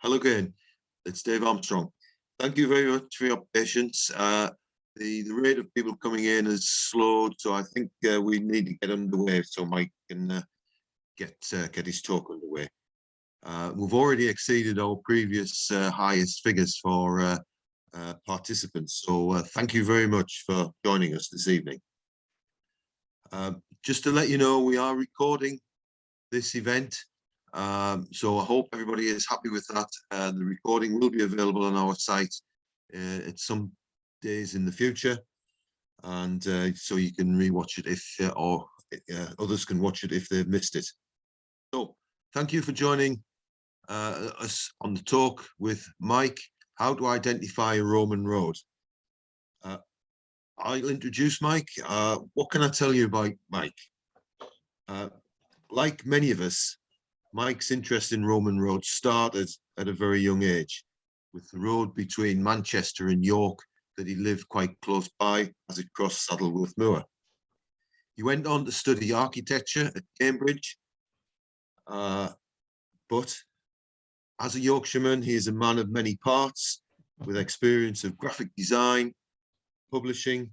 Hello again, it's Dave Armstrong. Thank you very much for your patience. The rate of people coming in has slowed, so I think we need to get underway so Mike can get his talk underway. We've already exceeded our previous highest figures for participants, so thank you very much for joining us this evening. Just to let you know, we are recording this event. So I hope everybody is happy with that. The recording will be available on our site at some days in the future, and so you can rewatch it if or others can watch it if they've missed it. So thank you for joining us on the talk with Mike, how to identify a Roman road. I'll introduce Mike. What can I tell you about Mike? Like many of us, Mike's interest in Roman roads started at a very young age, with the road between Manchester and York that he lived quite close by as it crossed Saddleworth Moor. He went on to study architecture at Cambridge, but as a Yorkshireman, he is a man of many parts, with experience of graphic design, publishing,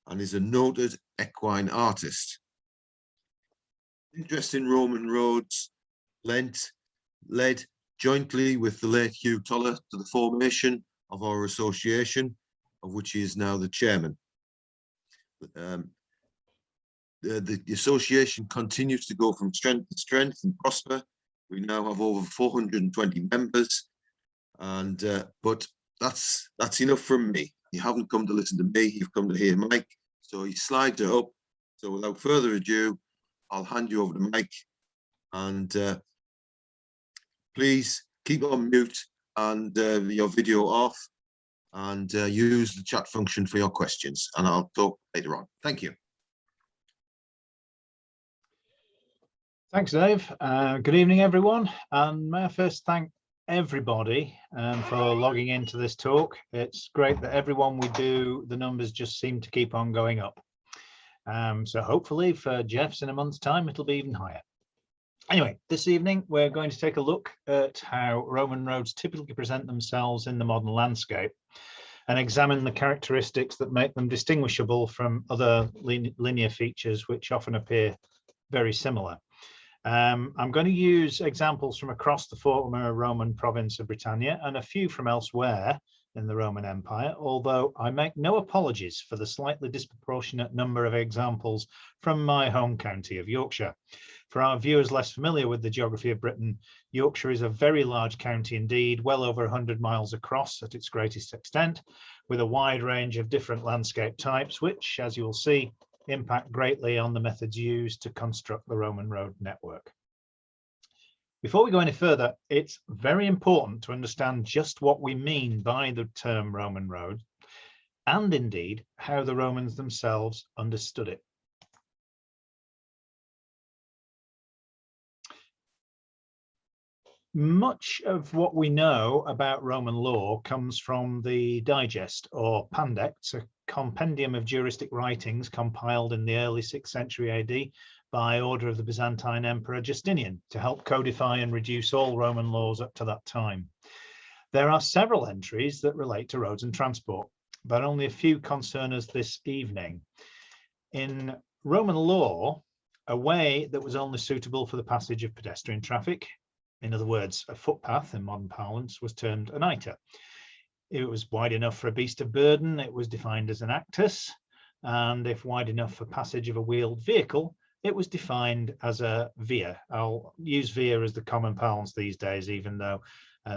and is a noted equine artist. Interest in Roman roads led jointly with the late Hugh Toller to the formation of our association, of which he is now the chairman. The association continues to go from strength to strength and prosper. We now have over 420 members, and but that's enough from me. You haven't come to listen to me, you've come to hear Mike, so he slides it up. So without further ado, I'll hand you over to Mike, and please keep on mute and your video off, and use the chat function for your questions, and I'll talk later on. Thank you. Thanks, Dave. Good evening, everyone. And may I first thank everybody for logging into this talk. It's great that everyone we do, the numbers just seem to keep on going up. So hopefully for Jeff's in a month's time, it'll be even higher. Anyway, this evening, we're going to take a look at how Roman roads typically present themselves in the modern landscape and examine the characteristics that make them distinguishable from other linear features, which often appear very similar. I'm going to use examples from across the former Roman province of Britannia and a few from elsewhere in the Roman Empire, although I make no apologies for the slightly disproportionate number of examples from my home county of Yorkshire. For our viewers less familiar with the geography of Britain, Yorkshire is a very large county indeed, well over 100 miles across at its greatest extent, with a wide range of different landscape types, which, as you will see, impact greatly on the methods used to construct the Roman road network. Before we go any further, it's very important to understand just what we mean by the term Roman road, and indeed how the Romans themselves understood it. Much of what we know about Roman law comes from the Digest, or Pandects, a compendium of juristic writings compiled in the early 6th century AD by order of the Byzantine Emperor Justinian to help codify and reduce all Roman laws up to that time. There are several entries that relate to roads and transport, but only a few concern us this evening. In Roman law, a way that was only suitable for the passage of pedestrian traffic, in other words, a footpath in modern parlance, was termed an iter. If it was wide enough for a beast of burden, it was defined as an actus, and if wide enough for passage of a wheeled vehicle, it was defined as a via. I'll use via as the common parlance these days, even though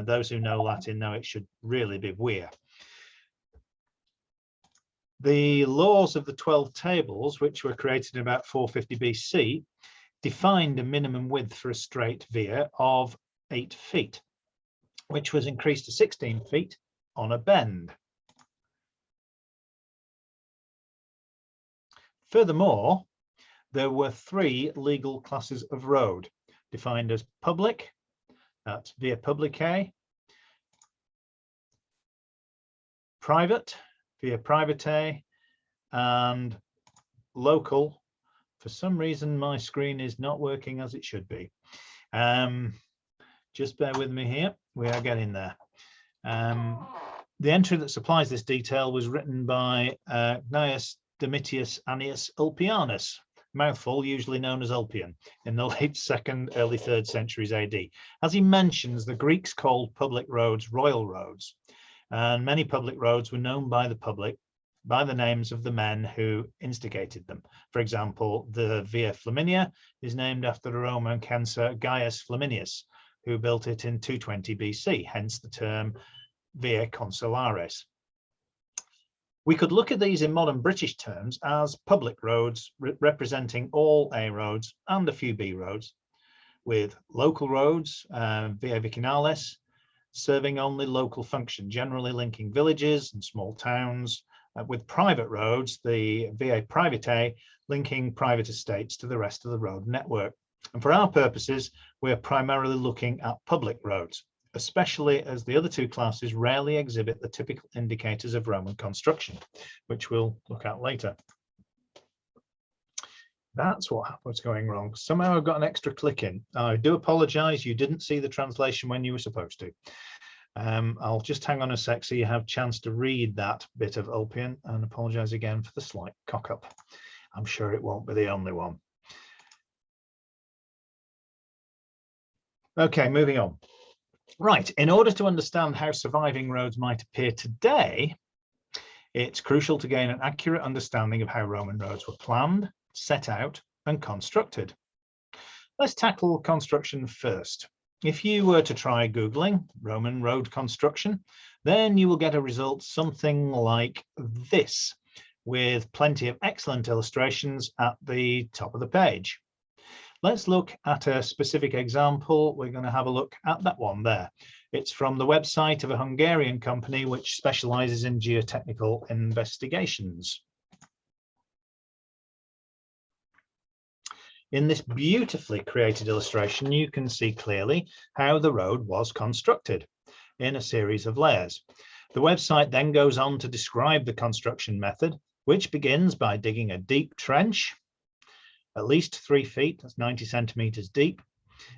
those who know Latin know it should really be via. The laws of the 12 tables, which were created in about 450 BC, defined a minimum width for a straight via of 8 feet, which was increased to 16 feet on a bend. Furthermore, there were 3 legal classes of road, defined as public, that's via publicae, private, via privatae, and local. For some reason, my screen is not working as it should be. Just bear with me here. We are getting there. The entry that supplies this detail was written by Gnaeus Domitius Annius Ulpianus, mouthful usually known as Ulpian, in the late 2nd, early 3rd centuries AD. As he mentions, the Greeks called public roads royal roads, and many public roads were known by the public by the names of the men who instigated them. For example, the Via Flaminia is named after the Roman censor Gaius Flaminius, who built it in 220 BC, hence the term Via Consulares. We could look at these in modern British terms as public roads representing all A roads and a few B roads, with local roads, Via Vicinales, serving only local function, generally linking villages and small towns, with private roads, the Via Privatae, linking private estates to the rest of the road network. And for our purposes, we're primarily looking at public roads, especially as the other two classes rarely exhibit the typical indicators of Roman construction, which we'll look at later. That's what was going wrong. Somehow I've got an extra click in. I do apologize, you didn't see the translation when you were supposed to. I'll just hang on a sec so you have a chance to read that bit of Ulpian, and apologize again for the slight cock up. I'm sure it won't be the only one. Okay, moving on. Right, in order to understand how surviving roads might appear today, it's crucial to gain an accurate understanding of how Roman roads were planned, set out, and constructed. Let's tackle construction first. If you were to try Googling Roman road construction, then you will get a result something like this, with plenty of excellent illustrations at the top of the page. Let's look at a specific example. We're going to have a look at that one there. It's from the website of a Hungarian company which specializes in geotechnical investigations. In this beautifully created illustration, you can see clearly how the road was constructed in a series of layers. The website then goes on to describe the construction method, which begins by digging a deep trench, at least 3 feet, that's 90 centimeters deep,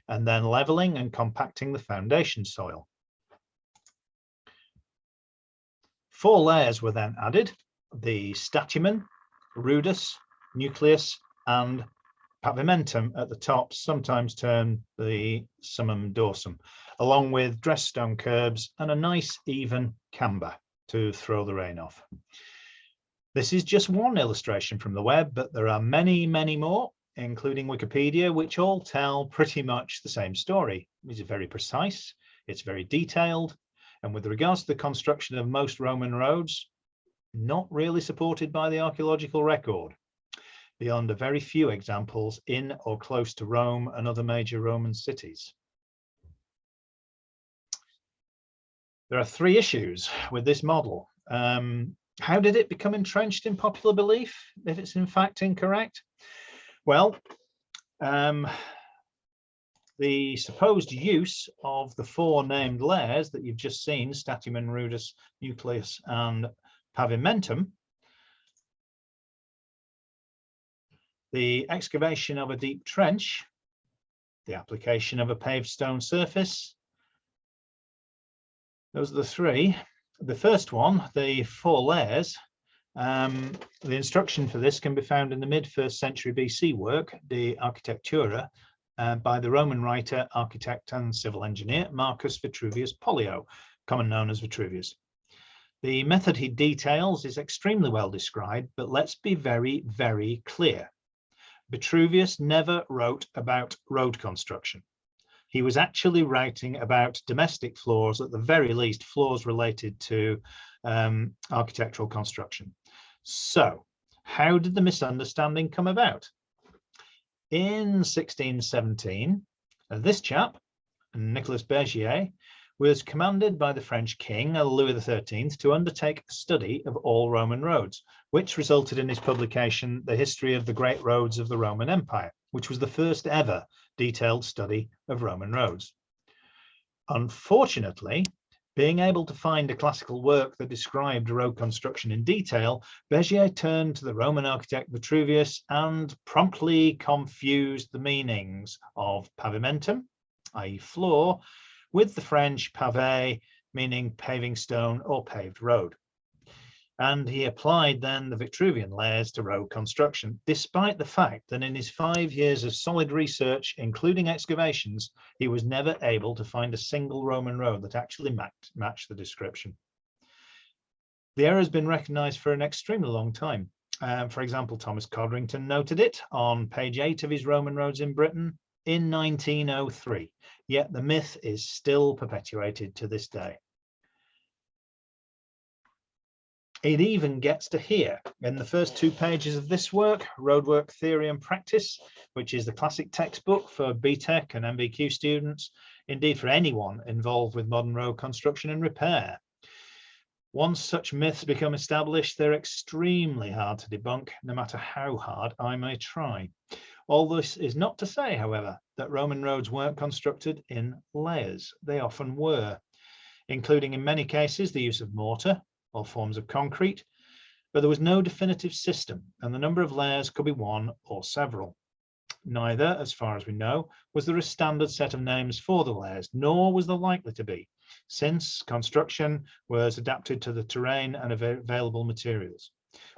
and then leveling and compacting the foundation soil. 4 layers were then added: the statumen, rudus, nucleus, and pavimentum at the top, sometimes termed the summum dorsum, along with dressed stone curbs and a nice even camber to throw the rain off. This is just one illustration from the web, but there are many, many more, including Wikipedia, which all tell pretty much the same story. It's very precise, it's very detailed, and with regards to the construction of most Roman roads, not really supported by the archaeological record, beyond a very few examples in or close to Rome and other major Roman cities. There are 3 issues with this model. How did it become entrenched in popular belief, if it's in fact incorrect? Well, the supposed use of the 4 named layers that you've just seen, statumen, rudus, nucleus, and pavimentum, the excavation of a deep trench, the application of a paved stone surface, those are the 3. The first one, the 4 layers, the instruction for this can be found in the mid-1st century BC work, De Architectura, by the Roman writer, architect, and civil engineer Marcus Vitruvius Pollio, commonly known as Vitruvius. The method he details is extremely well described, but let's be very, very clear. Vitruvius never wrote about road construction. He was actually writing about domestic flaws, at the very least, flaws related to architectural construction. So, how did the misunderstanding come about? In 1617, this chap, Nicolas Bergier, was commanded by the French king, Louis XIII, to undertake a study of all Roman roads, which resulted in his publication, The History of the Great Roads of the Roman Empire, which was the first ever detailed study of Roman roads. Unfortunately, being able to find a classical work that described road construction in detail, Bergier turned to the Roman architect Vitruvius and promptly confused the meanings of pavimentum, i.e. floor, with the French pavé meaning paving stone or paved road. And he applied then the Vitruvian layers to road construction, despite the fact that in his 5 years of solid research, including excavations, he was never able to find a single Roman road that actually matched the description. The error has been recognised for an extremely long time. For example, Thomas Codrington noted it on page 8 of his Roman Roads in Britain in 1903, yet the myth is still perpetuated to this day. It even gets to here in the first 2 pages of this work, Roadwork Theory and Practice, which is the classic textbook for BTEC and MBQ students, indeed for anyone involved with modern road construction and repair. Once such myths become established, they're extremely hard to debunk, no matter how hard I may try. All this is not to say, however, that Roman roads weren't constructed in layers. They often were, including in many cases the use of mortar or forms of concrete, but there was no definitive system, and the number of layers could be one or several. Neither, as far as we know, was there a standard set of names for the layers, nor was there likely to be, since construction was adapted to the terrain and available materials.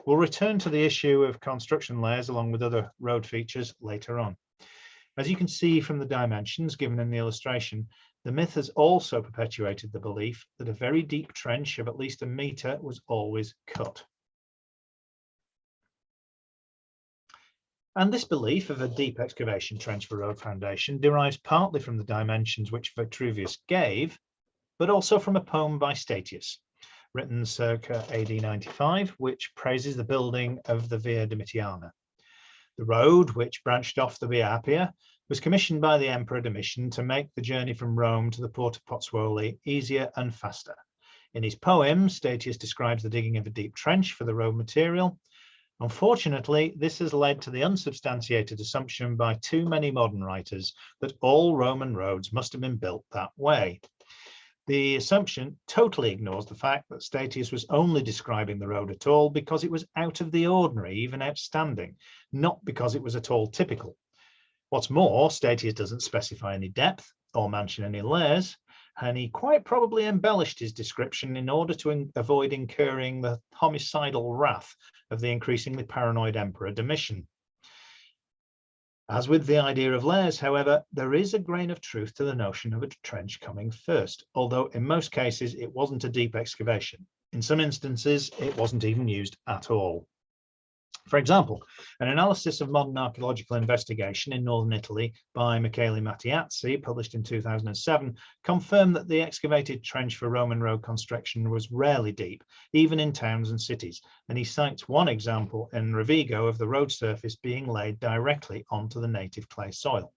We'll return to the issue of construction layers along with other road features later on. As you can see from the dimensions given in the illustration, the myth has also perpetuated the belief that a very deep trench of at least 1 metre was always cut. And this belief of a deep excavation trench for road foundation derives partly from the dimensions which Vitruvius gave, but also from a poem by Statius, written circa AD 95, which praises the building of the Via Domitiana. The road, which branched off the Via Appia, was commissioned by the Emperor Domitian to make the journey from Rome to the port of Pozzuoli easier and faster. In his poem, Statius describes the digging of a deep trench for the road material. Unfortunately, this has led to the unsubstantiated assumption by too many modern writers that all Roman roads must have been built that way. The assumption totally ignores the fact that Statius was only describing the road at all because it was out of the ordinary, even outstanding, not because it was at all typical. What's more, Statius doesn't specify any depth or mention any layers, and he quite probably embellished his description in order to avoid incurring the homicidal wrath of the increasingly paranoid Emperor Domitian. As with the idea of layers, however, there is a grain of truth to the notion of a trench coming first, although in most cases it wasn't a deep excavation. In some instances, it wasn't even used at all. For example, an analysis of modern archaeological investigation in northern Italy by Michele Mattiazzi, published in 2007, confirmed that the excavated trench for Roman road construction was rarely deep, even in towns and cities, and he cites one example in Rovigo of the road surface being laid directly onto the native clay soil.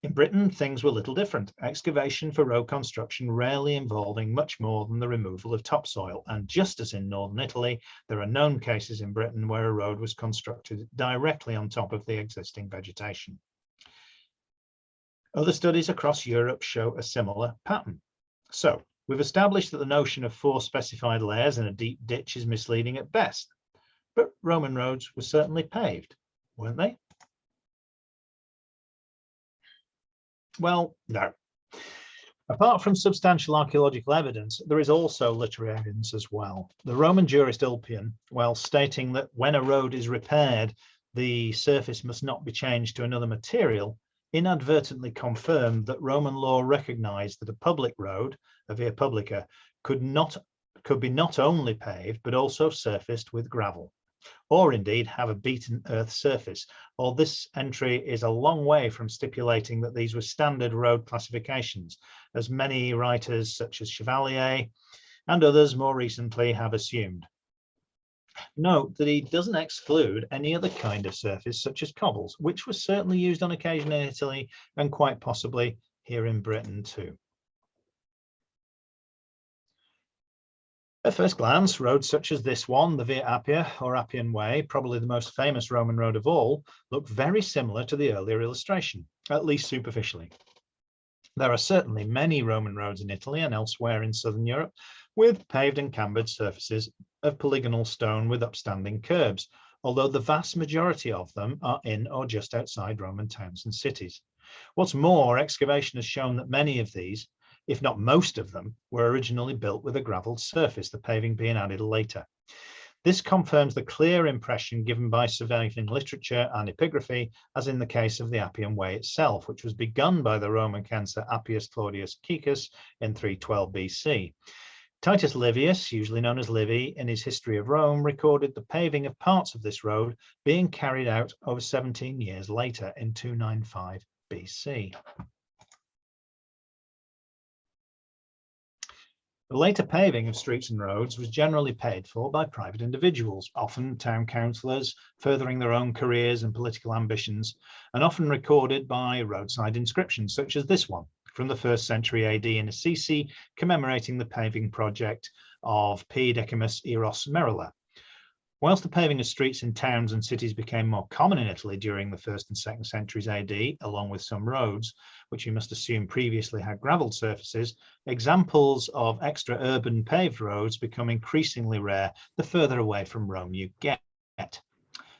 In Britain, things were little different. Excavation for road construction rarely involving much more than the removal of topsoil. And just as in northern Italy, there are known cases in Britain where a road was constructed directly on top of the existing vegetation. Other studies across Europe show a similar pattern. So we've established that the notion of 4 specified layers in a deep ditch is misleading at best. But Roman roads were certainly paved, weren't they? Well, no. Apart from substantial archaeological evidence, there is also literary evidence as well. The Roman jurist Ulpian, while stating that when a road is repaired, the surface must not be changed to another material, inadvertently confirmed that Roman law recognized that a public road, a via publica, could be not only paved, but also surfaced with gravel, or indeed have a beaten earth surface. Or this entry is a long way from stipulating that these were standard road classifications, as many writers such as Chevalier and others more recently have assumed. Note that he doesn't exclude any other kind of surface such as cobbles, which was certainly used on occasion in Italy and quite possibly here in Britain too. At first glance, roads such as this one, the Via Appia or Appian Way, probably the most famous Roman road of all, look very similar to the earlier illustration, at least superficially. There are certainly many Roman roads in Italy and elsewhere in southern Europe with paved and cambered surfaces of polygonal stone with upstanding curbs, although the vast majority of them are in or just outside Roman towns and cities. What's more, excavation has shown that many of these if not most of them, were originally built with a gravelled surface, the paving being added later. This confirms the clear impression given by surviving literature and epigraphy, as in the case of the Appian Way itself, which was begun by the Roman censor Appius Claudius Caecus in 312 BC. Titus Livius, usually known as Livy, in his History of Rome, recorded the paving of parts of this road being carried out over 17 years later in 295 BC. The later paving of streets and roads was generally paid for by private individuals, often town councillors, furthering their own careers and political ambitions, and often recorded by roadside inscriptions, such as this one from the 1st century AD in Assisi, commemorating the paving project of P. Decimus Eros Merilla. Whilst the paving of streets in towns and cities became more common in Italy during the 1st and 2nd centuries AD, along with some roads, which you must assume previously had gravelled surfaces, examples of extra urban paved roads become increasingly rare the further away from Rome you get.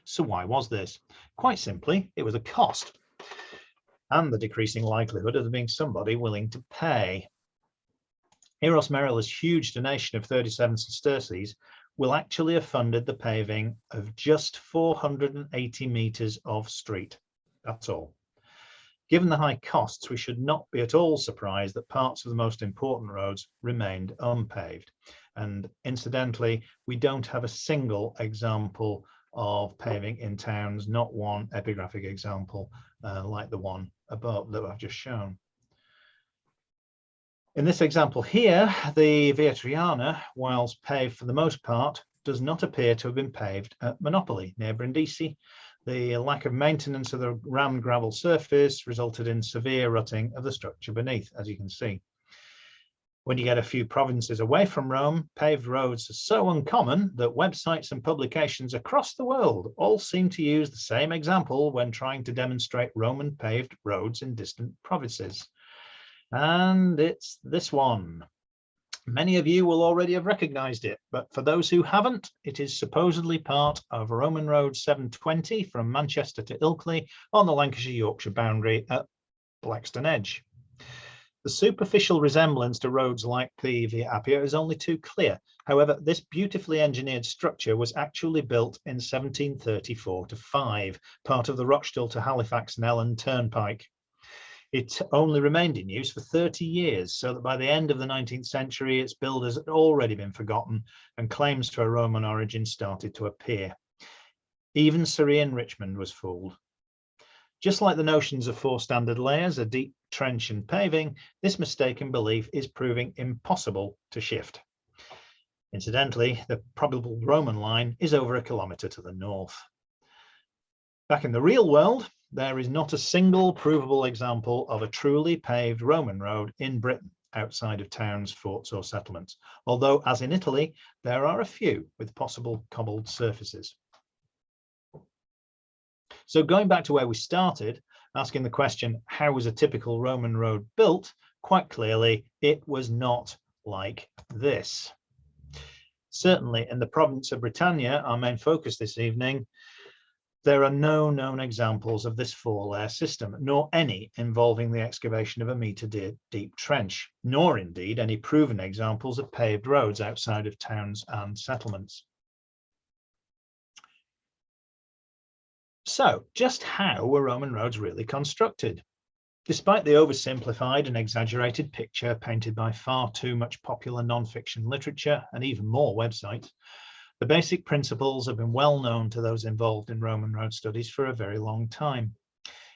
So why was this? Quite simply, it was a cost and the decreasing likelihood of there being somebody willing to pay. Eros Merilla's huge donation of 37 sesterces will actually have funded the paving of just 480 metres of street. That's all. Given the high costs, we should not be at all surprised that parts of the most important roads remained unpaved. And incidentally, we don't have a single example of paving in towns, not one epigraphic example like the one above that I've just shown. In this example here, the Via Triana, whilst paved for the most part, does not appear to have been paved at Monopoli near Brindisi. The lack of maintenance of the rammed gravel surface resulted in severe rutting of the structure beneath, as you can see. When you get a few provinces away from Rome, paved roads are so uncommon that websites and publications across the world all seem to use the same example when trying to demonstrate Roman paved roads in distant provinces. And it's this one. Many of you will already have recognized it, but for those who haven't, it is supposedly part of Roman Road 720 from Manchester to Ilkley on the Lancashire-Yorkshire boundary at Blackstone Edge. The superficial resemblance to roads like the Via Appia is only too clear. However, this beautifully engineered structure was actually built in 1734-5, part of the Rochdale to Halifax and Ellen Turnpike. It only remained in use for 30 years, so that by the end of the 19th century, its builders had already been forgotten and claims to a Roman origin started to appear. Even Sir Ian Richmond was fooled. Just like the notions of 4 standard layers, a deep trench and paving, this mistaken belief is proving impossible to shift. Incidentally, the probable Roman line is over 1 kilometre to the north. Back in the real world, there is not a single provable example of a truly paved Roman road in Britain outside of towns, forts or settlements, although as in Italy, there are a few with possible cobbled surfaces. So going back to where we started, asking the question, how was a typical Roman road built? Quite clearly, it was not like this. Certainly in the province of Britannia, our main focus this evening, there are no known examples of this 4-layer system, nor any involving the excavation of a metre deep trench, nor indeed any proven examples of paved roads outside of towns and settlements. So, just how were Roman roads really constructed? Despite the oversimplified and exaggerated picture painted by far too much popular non-fiction literature and even more websites, the basic principles have been well known to those involved in Roman road studies for a very long time.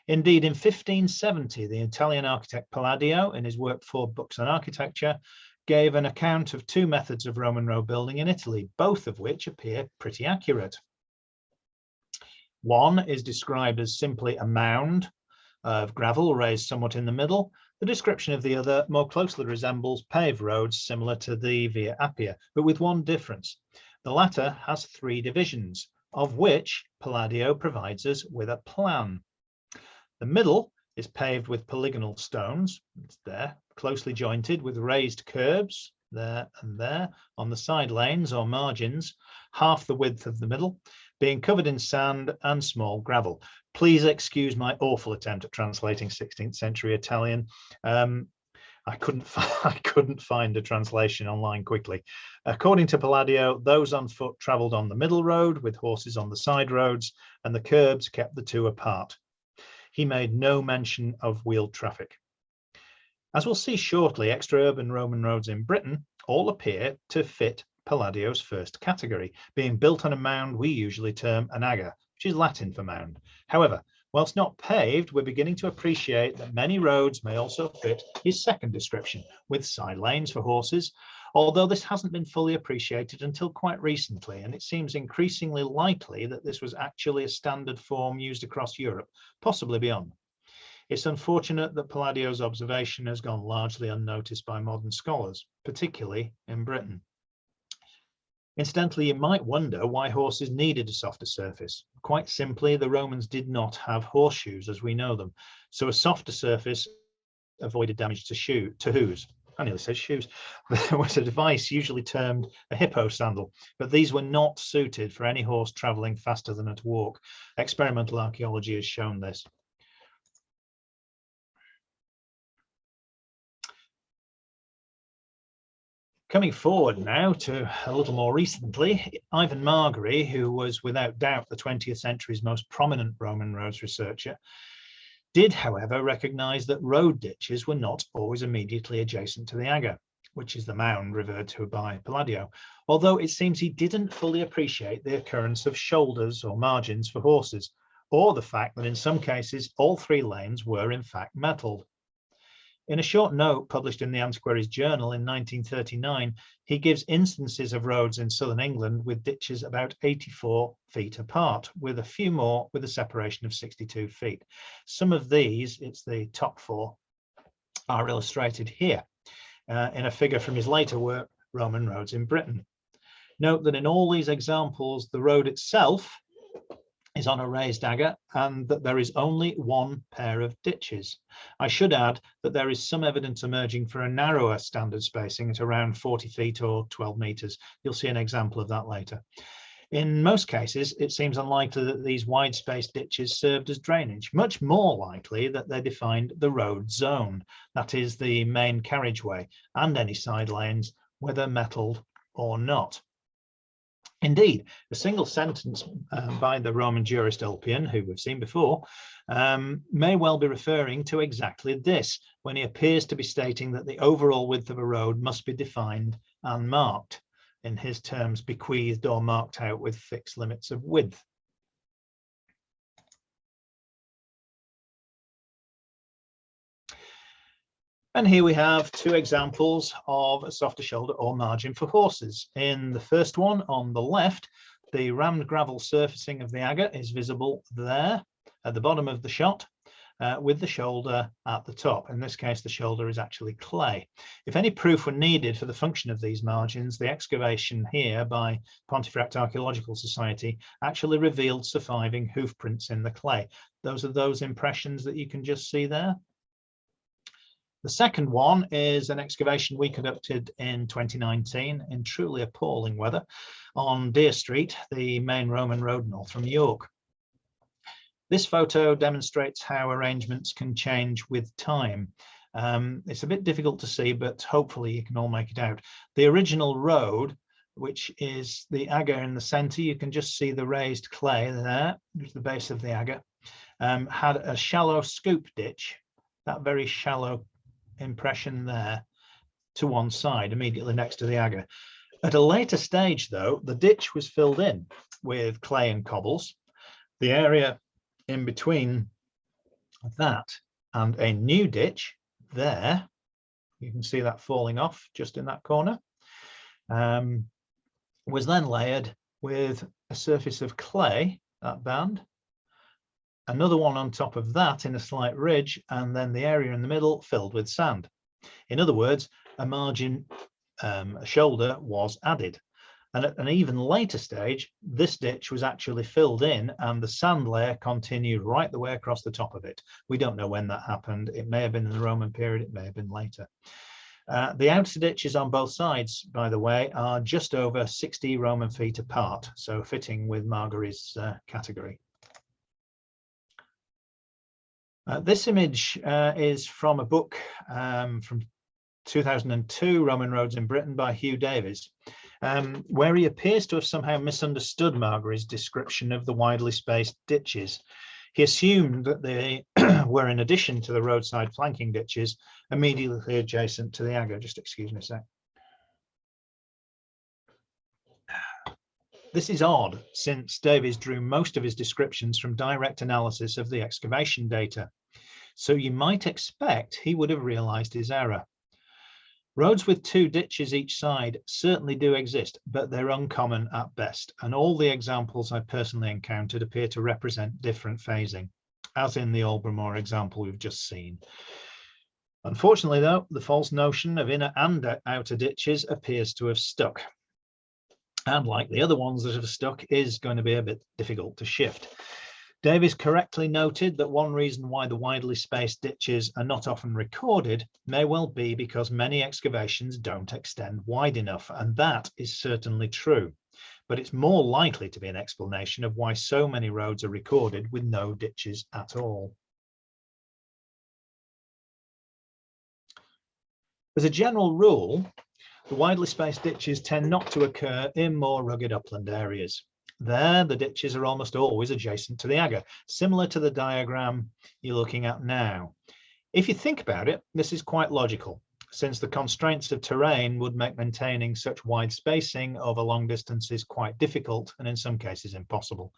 Indeed, in 1570, the Italian architect Palladio, in his work 4 Books on Architecture, gave an account of 2 methods of Roman road building in Italy, both of which appear pretty accurate. One is described as simply a mound of gravel raised somewhat in the middle. The description of the other more closely resembles paved roads similar to the Via Appia, but with one difference. The latter has 3 divisions, of which Palladio provides us with a plan. The middle is paved with polygonal stones, it's there, closely jointed with raised curbs, there and there, on the side lanes or margins, half the width of the middle, being covered in sand and small gravel. Please excuse my awful attempt at translating 16th century Italian. I couldn't find a translation online quickly. According to Palladio, those on foot travelled on the middle road with horses on the side roads, and the curbs kept the two apart. He made no mention of wheeled traffic. As we'll see shortly, extra-urban Roman roads in Britain all appear to fit Palladio's first category, being built on a mound we usually term an agger, which is Latin for mound. However, whilst not paved, we're beginning to appreciate that many roads may also fit his second description, with side lanes for horses, although this hasn't been fully appreciated until quite recently, and it seems increasingly likely that this was actually a standard form used across Europe, possibly beyond. It's unfortunate that Palladio's observation has gone largely unnoticed by modern scholars, particularly in Britain. Incidentally, you might wonder why horses needed a softer surface. Quite simply, the Romans did not have horseshoes as we know them, so a softer surface avoided damage to hooves. I nearly said shoes. There was a device usually termed a hippo sandal, but these were not suited for any horse travelling faster than at walk. Experimental archaeology has shown this. Coming forward now to a little more recently, Ivan Margary, who was without doubt the 20th century's most prominent Roman roads researcher, did, however, recognise that road ditches were not always immediately adjacent to the agger, which is the mound referred to by Palladio, although it seems he didn't fully appreciate the occurrence of shoulders or margins for horses, or the fact that in some cases all three lanes were in fact metalled. In a short note published in the Antiquaries Journal in 1939, he gives instances of roads in southern England with ditches about 84 feet apart, with a few more with a separation of 62 feet. Some of these, it's the top four, are illustrated here in a figure from his later work, Roman Roads in Britain. Note that in all these examples, the road itself is on a raised agger and that there is only one pair of ditches. I should add that there is some evidence emerging for a narrower standard spacing at around 40 feet or 12 meters. You'll see an example of that later. In most cases, it seems unlikely that these wide-spaced ditches served as drainage, much more likely that they defined the road zone, that is the main carriageway, and any side lanes, whether metalled or not. Indeed, a single sentence by the Roman jurist Ulpian, who we've seen before, may well be referring to exactly this, when he appears to be stating that the overall width of a road must be defined and marked, in his terms, bequeathed or marked out with fixed limits of width. And here we have two examples of a softer shoulder or margin for horses. In the first one on the left, the rammed gravel surfacing of the agger is visible there at the bottom of the shot, with the shoulder at the top. In this case, the shoulder is actually clay. If any proof were needed for the function of these margins, the excavation here by Pontefract Archaeological Society actually revealed surviving hoof prints in the clay. Those are those impressions that you can just see there. The second one is an excavation we conducted in 2019 in truly appalling weather on Deer Street, the main Roman road north from York. This photo demonstrates how arrangements can change with time. It's a bit difficult to see, but hopefully you can all make it out. The original road, which is the agger in the center, you can just see the raised clay there, which is the base of the agger, had a shallow scoop ditch, that very shallow impression there to one side immediately next to the agger. At a later stage though, the ditch was filled in with clay and cobbles. The area in between that and a new ditch there, you can see that falling off just in that corner, was then layered with a surface of clay, that band, another one on top of that in a slight ridge, and then the area in the middle filled with sand. In other words, a margin, a shoulder was added. And at an even later stage, this ditch was actually filled in and the sand layer continued right the way across the top of it. We don't know when that happened. It may have been in the Roman period, it may have been later. The outer ditches on both sides, by the way, are just over 60 Roman feet apart, so fitting with Margary's category. This image is from a book from 2002 Roman Roads in Britain by Hugh Davies, where he appears to have somehow misunderstood Margary's description of the widely spaced ditches. He assumed that they were in addition to the roadside flanking ditches immediately adjacent to the Agger. Just excuse me a sec. This is odd, since Davies drew most of his descriptions from direct analysis of the excavation data. So you might expect he would have realized his error. Roads with 2 ditches each side certainly do exist, but they're uncommon at best, and all the examples I personally encountered appear to represent different phasing, as in the Aldborough example we've just seen. Unfortunately, though, the false notion of inner and outer ditches appears to have stuck. And like the other ones that have stuck, is going to be a bit difficult to shift. Davies correctly noted that one reason why the widely spaced ditches are not often recorded may well be because many excavations don't extend wide enough, and that is certainly true. But it's more likely to be an explanation of why so many roads are recorded with no ditches at all. As a general rule, the widely spaced ditches tend not to occur in more rugged upland areas. There, the ditches are almost always adjacent to the Agger, similar to the diagram you're looking at now. If you think about it, this is quite logical, since the constraints of terrain would make maintaining such wide spacing over long distances quite difficult and in some cases impossible.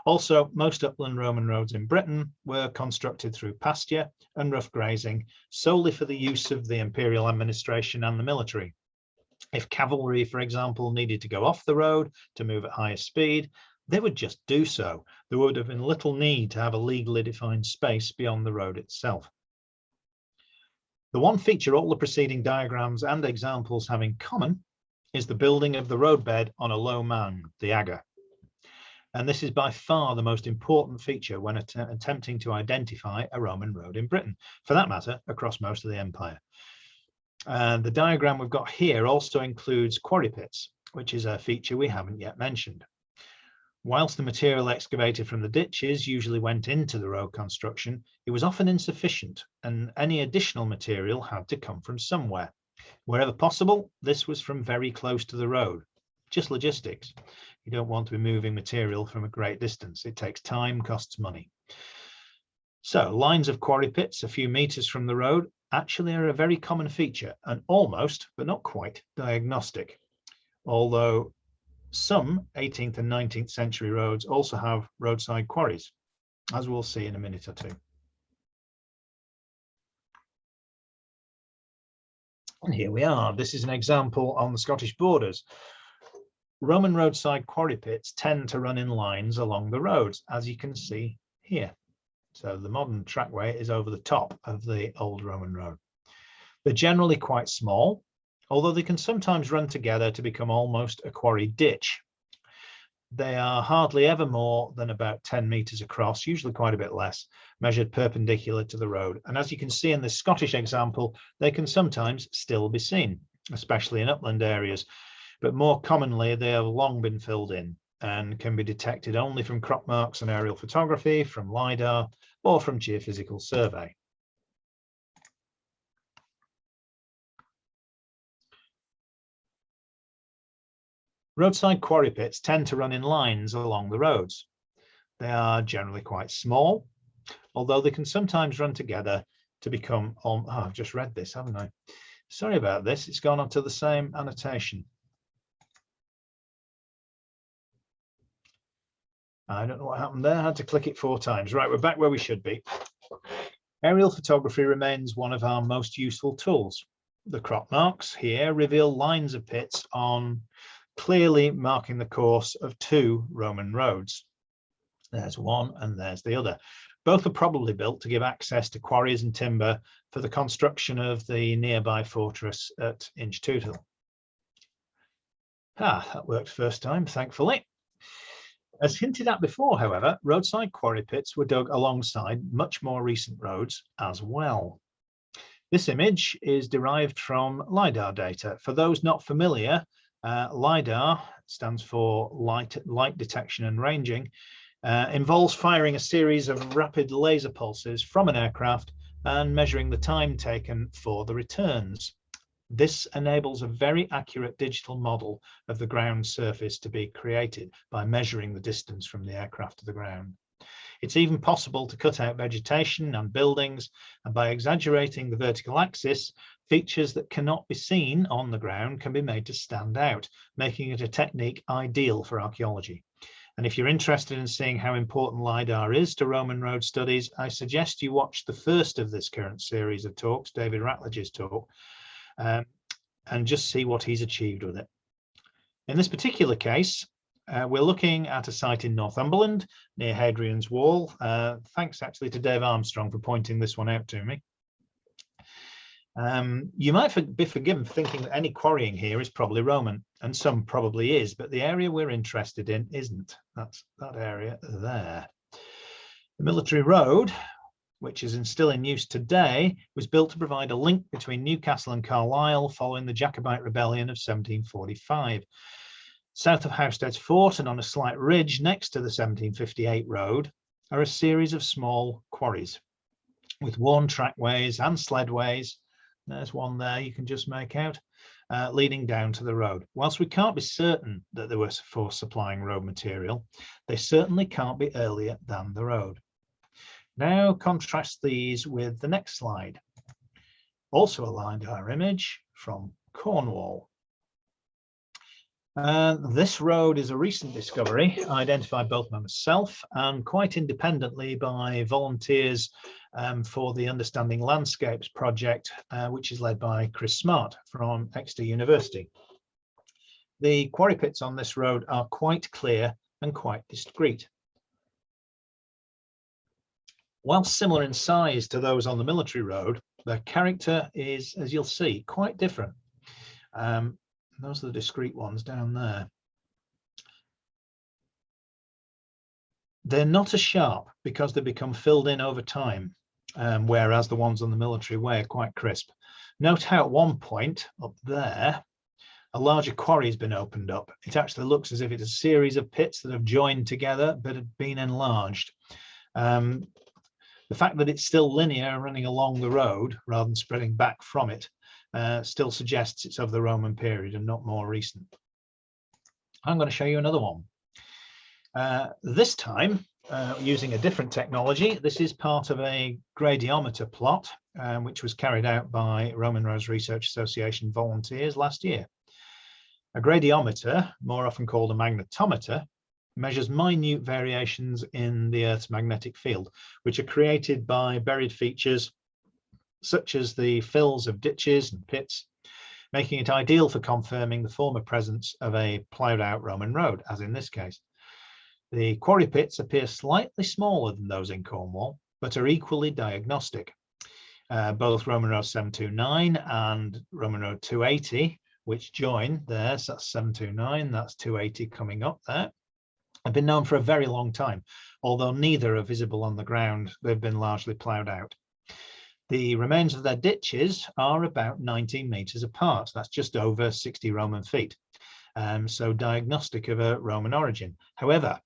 Also, most upland Roman roads in Britain were constructed through pasture and rough grazing solely for the use of the imperial administration and the military. If cavalry, for example, needed to go off the road to move at higher speed, they would just do so. There would have been little need to have a legally defined space beyond the road itself. The one feature all the preceding diagrams and examples have in common is the building of the roadbed on a low mound, the Agger. And this is by far the most important feature when attempting to identify a Roman road in Britain, for that matter, across most of the empire. And the diagram we've got here also includes quarry pits, which is a feature we haven't yet mentioned. Whilst the material excavated from the ditches usually went into the road construction, it was often insufficient, and any additional material had to come from somewhere. Wherever possible, this was from very close to the road. Just logistics. You don't want to be moving material from a great distance. It takes time, costs money. So lines of quarry pits a few meters from the road actually are a very common feature and almost, but not quite, diagnostic. Although some 18th and 19th century roads also have roadside quarries, as we'll see in a minute or two. And here we are. This is an example on the Scottish borders. Roman roadside quarry pits tend to run in lines along the roads, as you can see here. So the modern trackway is over the top of the old Roman road. They're generally quite small, although they can sometimes run together to become almost a quarry ditch. They are hardly ever more than about 10 meters across, usually quite a bit less, measured perpendicular to the road. And as you can see in the Scottish example, they can sometimes still be seen, especially in upland areas. But more commonly, they have long been filled in and can be detected only from crop marks and aerial photography, from lidar, or from geophysical survey. Roadside quarry pits tend to run in lines along the roads. They are generally quite small, although they can sometimes run together to become, I've just read this, haven't I? Sorry about this, it's gone onto the same annotation. I don't know what happened there, I had to click it 4 times. Right, we're back where we should be. Aerial photography remains one of our most useful tools. The crop marks here reveal lines of pits on clearly marking the course of 2 Roman roads. There's one and there's the other. Both are probably built to give access to quarries and timber for the construction of the nearby fortress at Inchtootal. That worked first time, thankfully. As hinted at before, however, roadside quarry pits were dug alongside much more recent roads as well. This image is derived from lidar data. For those not familiar, lidar stands for light detection and ranging, involves firing a series of rapid laser pulses from an aircraft and measuring the time taken for the returns. This enables a very accurate digital model of the ground surface to be created by measuring the distance from the aircraft to the ground. It's even possible to cut out vegetation and buildings, and by exaggerating the vertical axis, features that cannot be seen on the ground can be made to stand out, making it a technique ideal for archaeology. And if you're interested in seeing how important lidar is to Roman road studies, I suggest you watch the first of this current series of talks, David Ratledge's talk, and just see what he's achieved with it. In this particular case, we're looking at a site in Northumberland near Hadrian's Wall. Thanks actually to Dave Armstrong for pointing this one out to me. You might be forgiven for thinking that any quarrying here is probably Roman, and some probably is, but the area we're interested in isn't. That's that area there. The military road, which is still in use today, was built to provide a link between Newcastle and Carlisle following the Jacobite Rebellion of 1745. South of Howstead's Fort and on a slight ridge next to the 1758 road are a series of small quarries with worn trackways and sledways. There's one there you can just make out, leading down to the road. Whilst we can't be certain that they were for supplying road material, they certainly can't be earlier than the road. Now contrast these with the next slide. Also a lidar image from Cornwall. This road is a recent discovery, identified both by myself and quite independently by volunteers for the Understanding Landscapes project, which is led by Chris Smart from Exeter University. The quarry pits on this road are quite clear and quite discreet. While similar in size to those on the military road, their character is, as you'll see, quite different. Those are the discrete ones down there. They're not as sharp because they become filled in over time, whereas the ones on the military way are quite crisp. Note how at one point up there, a larger quarry has been opened up. It actually looks as if it's a series of pits that have joined together but have been enlarged. The fact that it's still linear running along the road rather than spreading back from it still suggests it's of the Roman period and not more recent. I'm going to show you another one. This time using a different technology. This is part of a gradiometer plot which was carried out by Roman Roads Research Association volunteers last year. A gradiometer, more often called a magnetometer, measures minute variations in the Earth's magnetic field, which are created by buried features such as the fills of ditches and pits, making it ideal for confirming the former presence of a ploughed out Roman road, as in this case. The quarry pits appear slightly smaller than those in Cornwall, but are equally diagnostic. Both Roman Road 729 and Roman Road 280, which join there, so that's 729, that's 280 coming up there, have been known for a very long time, although neither are visible on the ground. They've been largely ploughed out. The remains of their ditches are about 19 metres apart. That's just over 60 Roman feet. So diagnostic of a Roman origin. However,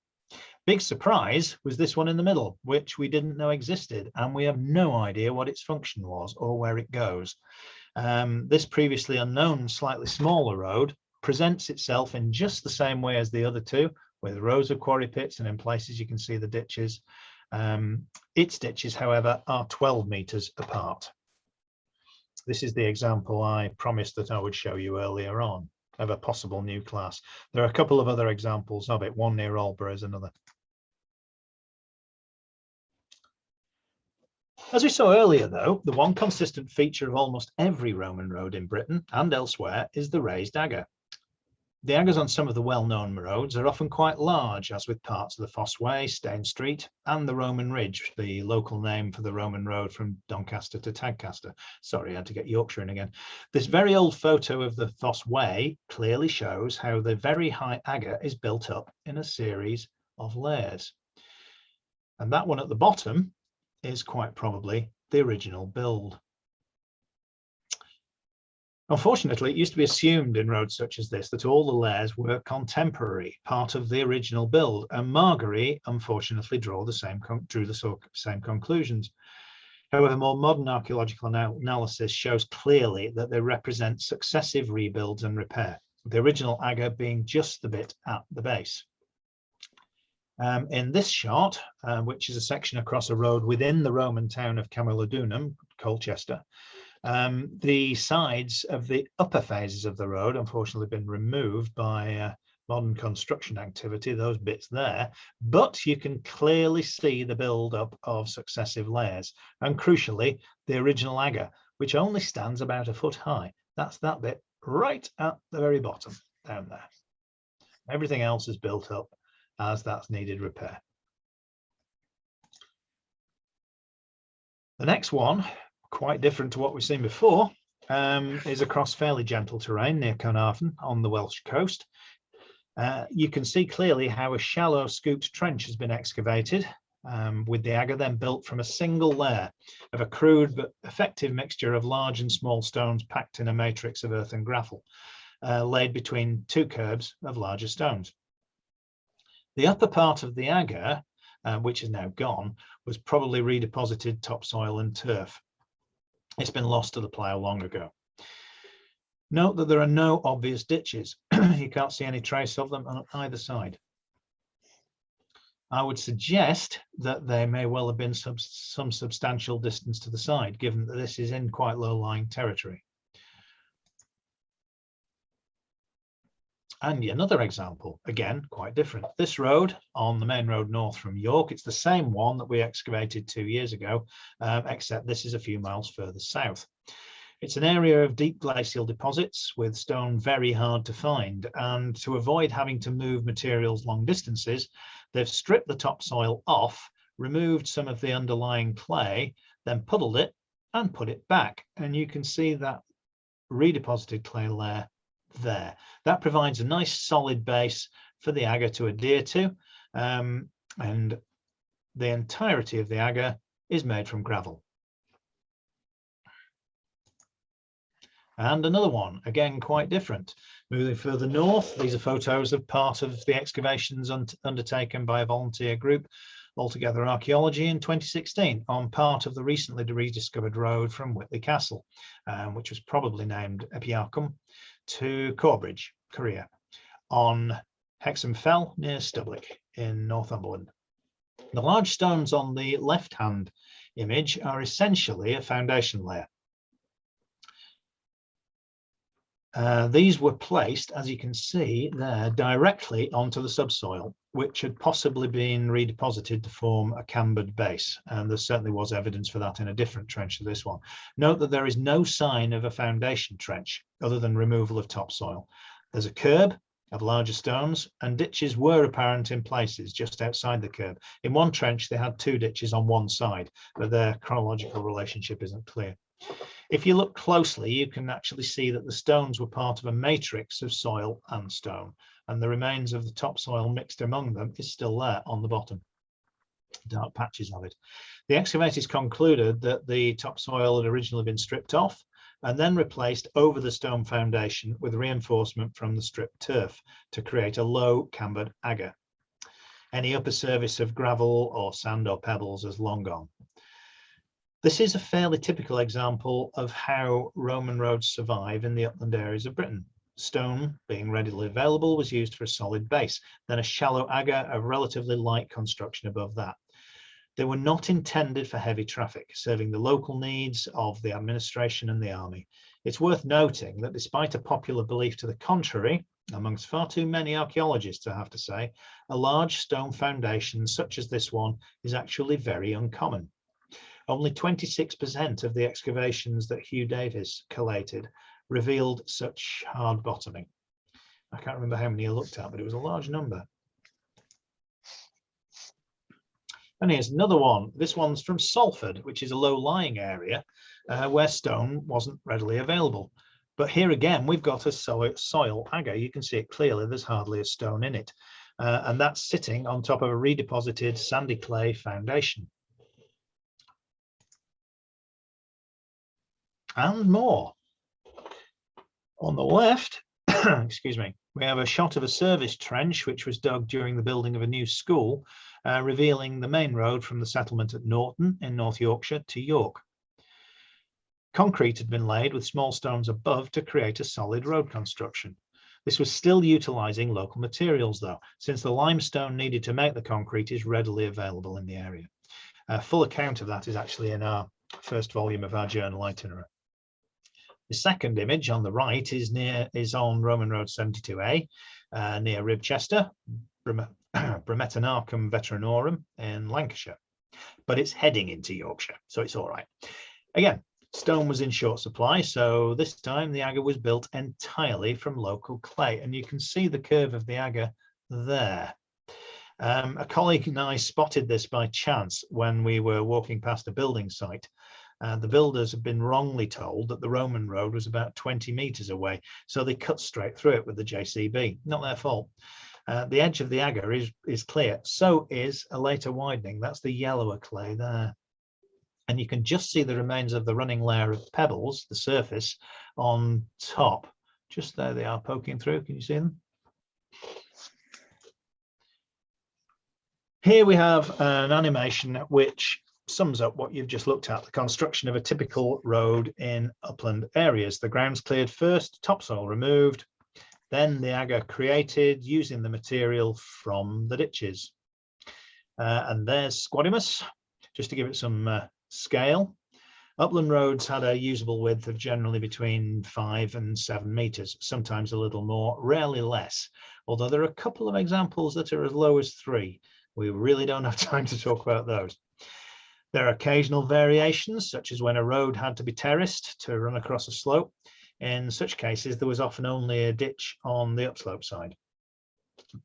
big surprise was this one in the middle, which we didn't know existed, and we have no idea what its function was or where it goes. This previously unknown, slightly smaller road presents itself in just the same way as the other two, with rows of quarry pits, and in places you can see the ditches. Its ditches, however, are 12 metres apart. This is the example I promised that I would show you earlier on of a possible new class. There are a couple of other examples of it. One near Aldeburgh is another. As we saw earlier, though, the one consistent feature of almost every Roman road in Britain and elsewhere is the raised agger. The aggers on some of the well-known roads are often quite large, as with parts of the Foss Way, Stane Street, and the Roman Ridge, the local name for the Roman road from Doncaster to Tadcaster. Sorry, I had to get Yorkshire in again. This very old photo of the Foss Way clearly shows how the very high agger is built up in a series of layers. And that one at the bottom is quite probably the original build. Unfortunately, it used to be assumed in roads such as this that all the layers were contemporary, part of the original build, and Margery unfortunately drew the same conclusions. However, more modern archaeological analysis shows clearly that they represent successive rebuilds and repair, the original aga being just the bit at the base. In this shot, which is a section across a road within the Roman town of Camulodunum, Colchester, the sides of the upper phases of the road unfortunately been removed by modern construction activity, those bits there, but you can clearly see the build-up of successive layers, and crucially the original aga, which only stands about a foot high. That's that bit right at the very bottom down there. Everything else is built up as that's needed repair. The next one, quite different to what we've seen before, is across fairly gentle terrain near Carnarvon on the Welsh coast. You can see clearly how a shallow scooped trench has been excavated, with the aga then built from a single layer of a crude but effective mixture of large and small stones packed in a matrix of earth and gravel, laid between two curbs of larger stones. The upper part of the aga, which is now gone, was probably redeposited topsoil and turf. It's been lost to the plough long ago. Note that there are no obvious ditches. You can't see any trace of them on either side. I would suggest that there may well have been some substantial distance to the side, given that this is in quite low-lying territory. And another example, again, quite different. This road on the main road north from York, it's the same one that we excavated 2 years ago, except this is a few miles further south. It's an area of deep glacial deposits with stone very hard to find, and to avoid having to move materials long distances, they've stripped the topsoil off, removed some of the underlying clay, then puddled it and put it back. And you can see that redeposited clay layer there. That provides a nice solid base for the aga to adhere to, and the entirety of the aga is made from gravel. And another one, again quite different. Moving further north, these are photos of part of the excavations undertaken by a volunteer group, Altogether Archaeology, in 2016 on part of the recently rediscovered road from Whitley Castle, which was probably named Epiarcum, to Corbridge, Korea, on Hexham Fell near Stublick in Northumberland. The large stones on the left-hand image are essentially a foundation layer. These were placed, as you can see there, directly onto the subsoil, which had possibly been redeposited to form a cambered base. And there certainly was evidence for that in a different trench to this one. Note that there is no sign of a foundation trench other than removal of topsoil. There's a curb of larger stones, and ditches were apparent in places just outside the curb. In one trench, they had 2 ditches on one side, but their chronological relationship isn't clear. If you look closely, you can actually see that the stones were part of a matrix of soil and stone, and the remains of the topsoil mixed among them is still there on the bottom, dark patches of it. The excavators concluded that the topsoil had originally been stripped off and then replaced over the stone foundation with reinforcement from the stripped turf to create a low cambered aga. Any upper surface of gravel or sand or pebbles has long gone. This is a fairly typical example of how Roman roads survive in the upland areas of Britain. Stone, being readily available, was used for a solid base, then a shallow aga of relatively light construction above that. They were not intended for heavy traffic, serving the local needs of the administration and the army. It's worth noting that despite a popular belief to the contrary, amongst far too many archaeologists, I have to say, a large stone foundation such as this one is actually very uncommon. Only 26% of the excavations that Hugh Davis collated revealed such hard bottoming. I can't remember how many I looked at, but it was a large number. And here's another one. This one's from Salford, which is a low-lying area where stone wasn't readily available. But here again, we've got a soil aga. You can see it clearly. There's hardly a stone in it. And that's sitting on top of a redeposited sandy clay foundation. And more. On the left, excuse me, We have a shot of a service trench which was dug during the building of a new school, revealing the main road from the settlement at Norton in North Yorkshire to York. Concrete had been laid with small stones above to create a solid road construction. This was still utilising local materials though, since the limestone needed to make the concrete is readily available in the area. A full account of that is actually in our first volume of our journal Itinera. The second image on the right is on Roman Road 72A near Ribchester, Brumetanarcum Veteranorum in Lancashire, but it's heading into Yorkshire, so it's all right. Again, stone was in short supply, so this time the agger was built entirely from local clay, and you can see the curve of the agger there. A colleague and I spotted this by chance when we were walking past a building site. The builders had been wrongly told that the Roman road was about 20 metres away, so they cut straight through it with the JCB. Not their fault. The edge of the agger is clear, so is a later widening. That's the yellower clay there. And you can just see the remains of the running layer of pebbles, the surface, on top. Just there they are poking through. Can you see them? Here we have an animation which sums up what you've just looked at, the construction of a typical road in upland areas. The ground's cleared first, topsoil removed, then the agger created using the material from the ditches. And there's Squadimus, just to give it some scale. Upland roads had a usable width of generally between 5 and 7 metres, sometimes a little more, rarely less, although there are a couple of examples that are as low as 3. We really don't have time to talk about those. There are occasional variations, such as when a road had to be terraced to run across a slope. In such cases, there was often only a ditch on the upslope side.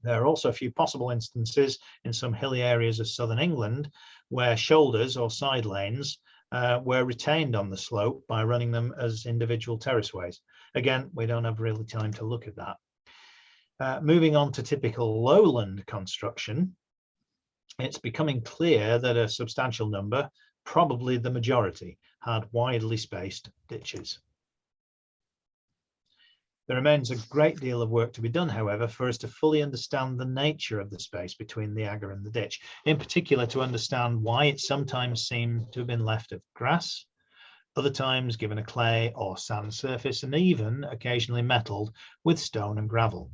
There are also a few possible instances in some hilly areas of southern England where shoulders or side lanes were retained on the slope by running them as individual terraceways. Again, we don't have really time to look at that. Moving on to typical lowland construction, it's becoming clear that a substantial number, probably the majority, had widely spaced ditches. There remains a great deal of work to be done, however, for us to fully understand the nature of the space between the agger and the ditch, in particular to understand why it sometimes seemed to have been left of grass, other times given a clay or sand surface, and even occasionally metalled with stone and gravel.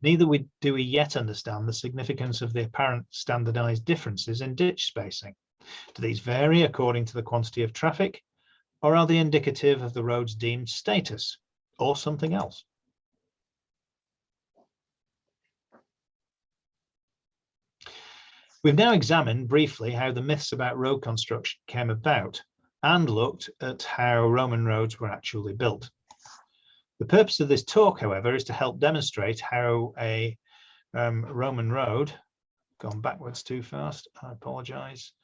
Neither do we yet understand the significance of the apparent standardized differences in ditch spacing. Do these vary according to the quantity of traffic, or are they indicative of the road's deemed status, or something else? We've now examined briefly how the myths about road construction came about and looked at how Roman roads were actually built. The purpose of this talk, however, is to help demonstrate how a Roman road, gone backwards too fast, I apologize,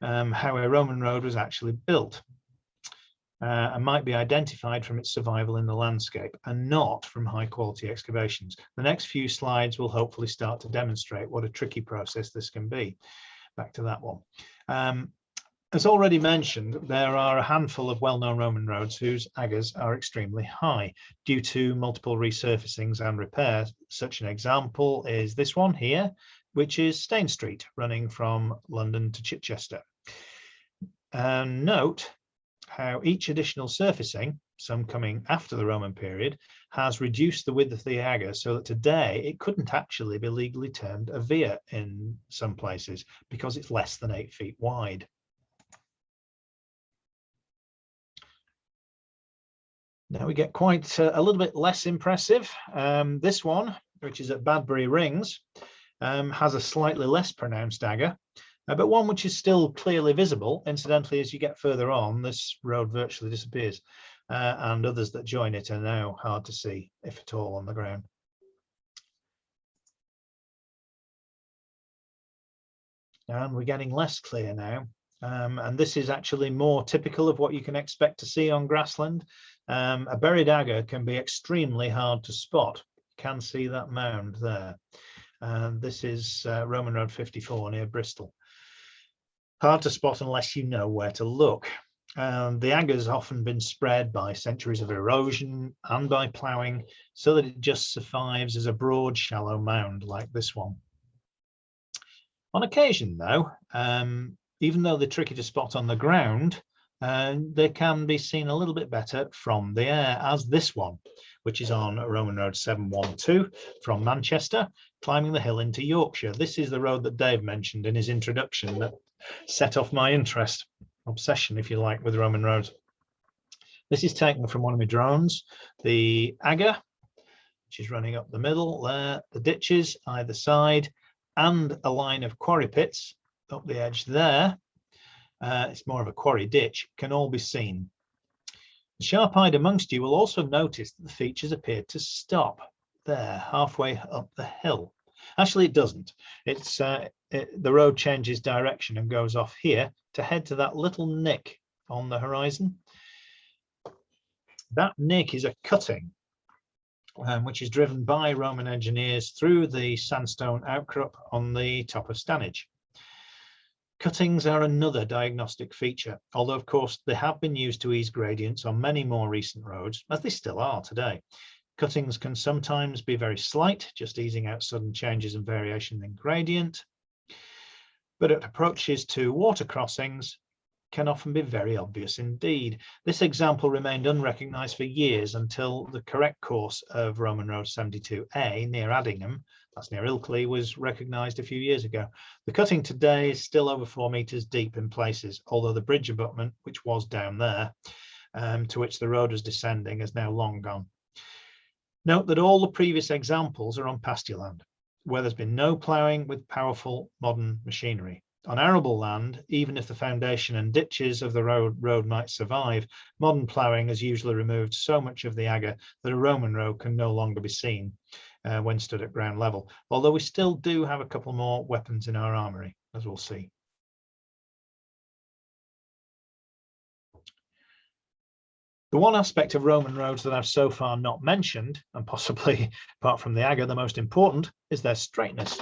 how a Roman road was actually built and might be identified from its survival in the landscape and not from high quality excavations. The next few slides will hopefully start to demonstrate what a tricky process this can be. Back to that one. As already mentioned, there are a handful of well-known Roman roads whose aggers are extremely high due to multiple resurfacings and repairs. Such an example is this one here, which is Stane Street, running from London to Chichester. And note how each additional surfacing, some coming after the Roman period, has reduced the width of the agger so that today it couldn't actually be legally termed a via in some places because it's less than 8 feet wide. Now we get quite a little bit less impressive. This one, which is at Badbury Rings, has a slightly less pronounced agger, but one which is still clearly visible. Incidentally, as you get further on, this road virtually disappears, and others that join it are now hard to see, if at all, on the ground. And we're getting less clear now. And this is actually more typical of what you can expect to see on grassland. A buried agger can be extremely hard to spot. You can see that mound there. This is Roman Road 54 near Bristol. Hard to spot unless you know where to look. The AGA has often been spread by centuries of erosion and by ploughing, so that it just survives as a broad, shallow mound like this one. On occasion, though, even though they're tricky to spot on the ground, they can be seen a little bit better from the air, as this one, which is on Roman Road 712 from Manchester, climbing the hill into Yorkshire. This is the road that Dave mentioned in his introduction that set off my interest, obsession, if you like, with Roman roads. This is taken from one of my drones, the AGA, which is running up the middle there, the ditches either side, and a line of quarry pits up the edge there. It's more of a quarry ditch, can all be seen. The sharp-eyed amongst you will also notice that the features appear to stop there, halfway up the hill. Actually, it doesn't. It's the road changes direction and goes off here to head to that little nick on the horizon. That nick is a cutting, which is driven by Roman engineers through the sandstone outcrop on the top of Stanage. Cuttings are another diagnostic feature, although of course they have been used to ease gradients on many more recent roads, as they still are today. Cuttings can sometimes be very slight, just easing out sudden changes and variation in gradient, but at approaches to water crossings can often be very obvious indeed. This example remained unrecognised for years until the correct course of Roman Road 72A near Addingham, that's near Ilkley, was recognised a few years ago. The cutting today is still over 4 metres deep in places, although the bridge abutment, which was down there, to which the road was descending, is now long gone. Note that all the previous examples are on pasture land, where there's been no ploughing with powerful modern machinery. On arable land, even if the foundation and ditches of the road might survive, modern ploughing has usually removed so much of the AGA that a Roman road can no longer be seen when stood at ground level, although we still do have a couple more weapons in our armoury, as we'll see. The one aspect of Roman roads that I've so far not mentioned, and possibly apart from the AGA the most important, is their straightness.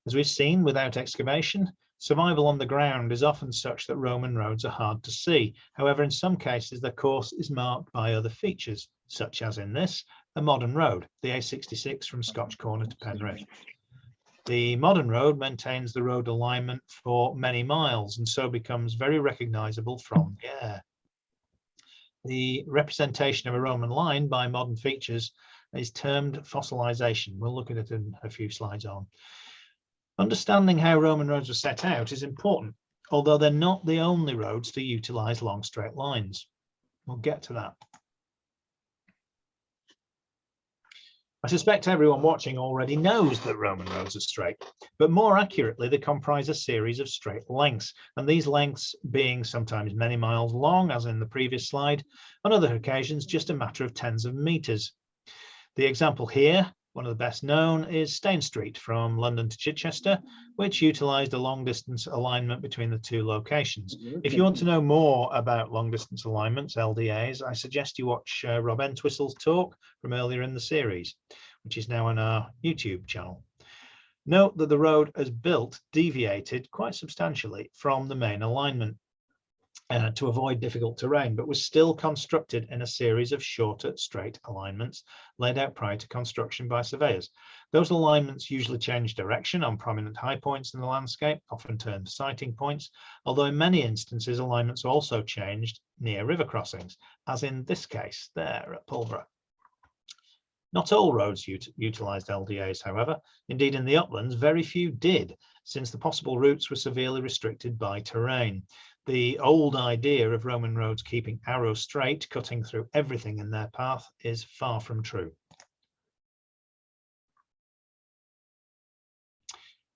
As we've seen, without excavation, survival on the ground is often such that Roman roads are hard to see. However, in some cases, their course is marked by other features, such as in this, a modern road, the A66 from Scotch Corner to Penrith. The modern road maintains the road alignment for many miles and so becomes very recognisable from the air. The representation of a Roman line by modern features is termed fossilisation. We'll look at it in a few slides on. Understanding how Roman roads were set out is important, although they're not the only roads to utilise long straight lines. We'll get to that. I suspect everyone watching already knows that Roman roads are straight, but more accurately, they comprise a series of straight lengths, and these lengths being sometimes many miles long, as in the previous slide, on other occasions just a matter of tens of metres. The example here, one of the best known, is Stane Street from London to Chichester, which utilised a long distance alignment between the two locations. If you want to know more about long distance alignments, LDAs, I suggest you watch Rob Entwistle's talk from earlier in the series, which is now on our YouTube channel. Note that the road as built deviated quite substantially from the main alignment to avoid difficult terrain, but was still constructed in a series of shorter straight alignments laid out prior to construction by surveyors. Those alignments usually change direction on prominent high points in the landscape, often termed sighting points, although in many instances alignments also changed near river crossings, as in this case there at Pulborough. Not all roads utilised LDAs, however. Indeed, in the uplands, very few did, since the possible routes were severely restricted by terrain. The old idea of Roman roads keeping arrow straight, cutting through everything in their path, is far from true.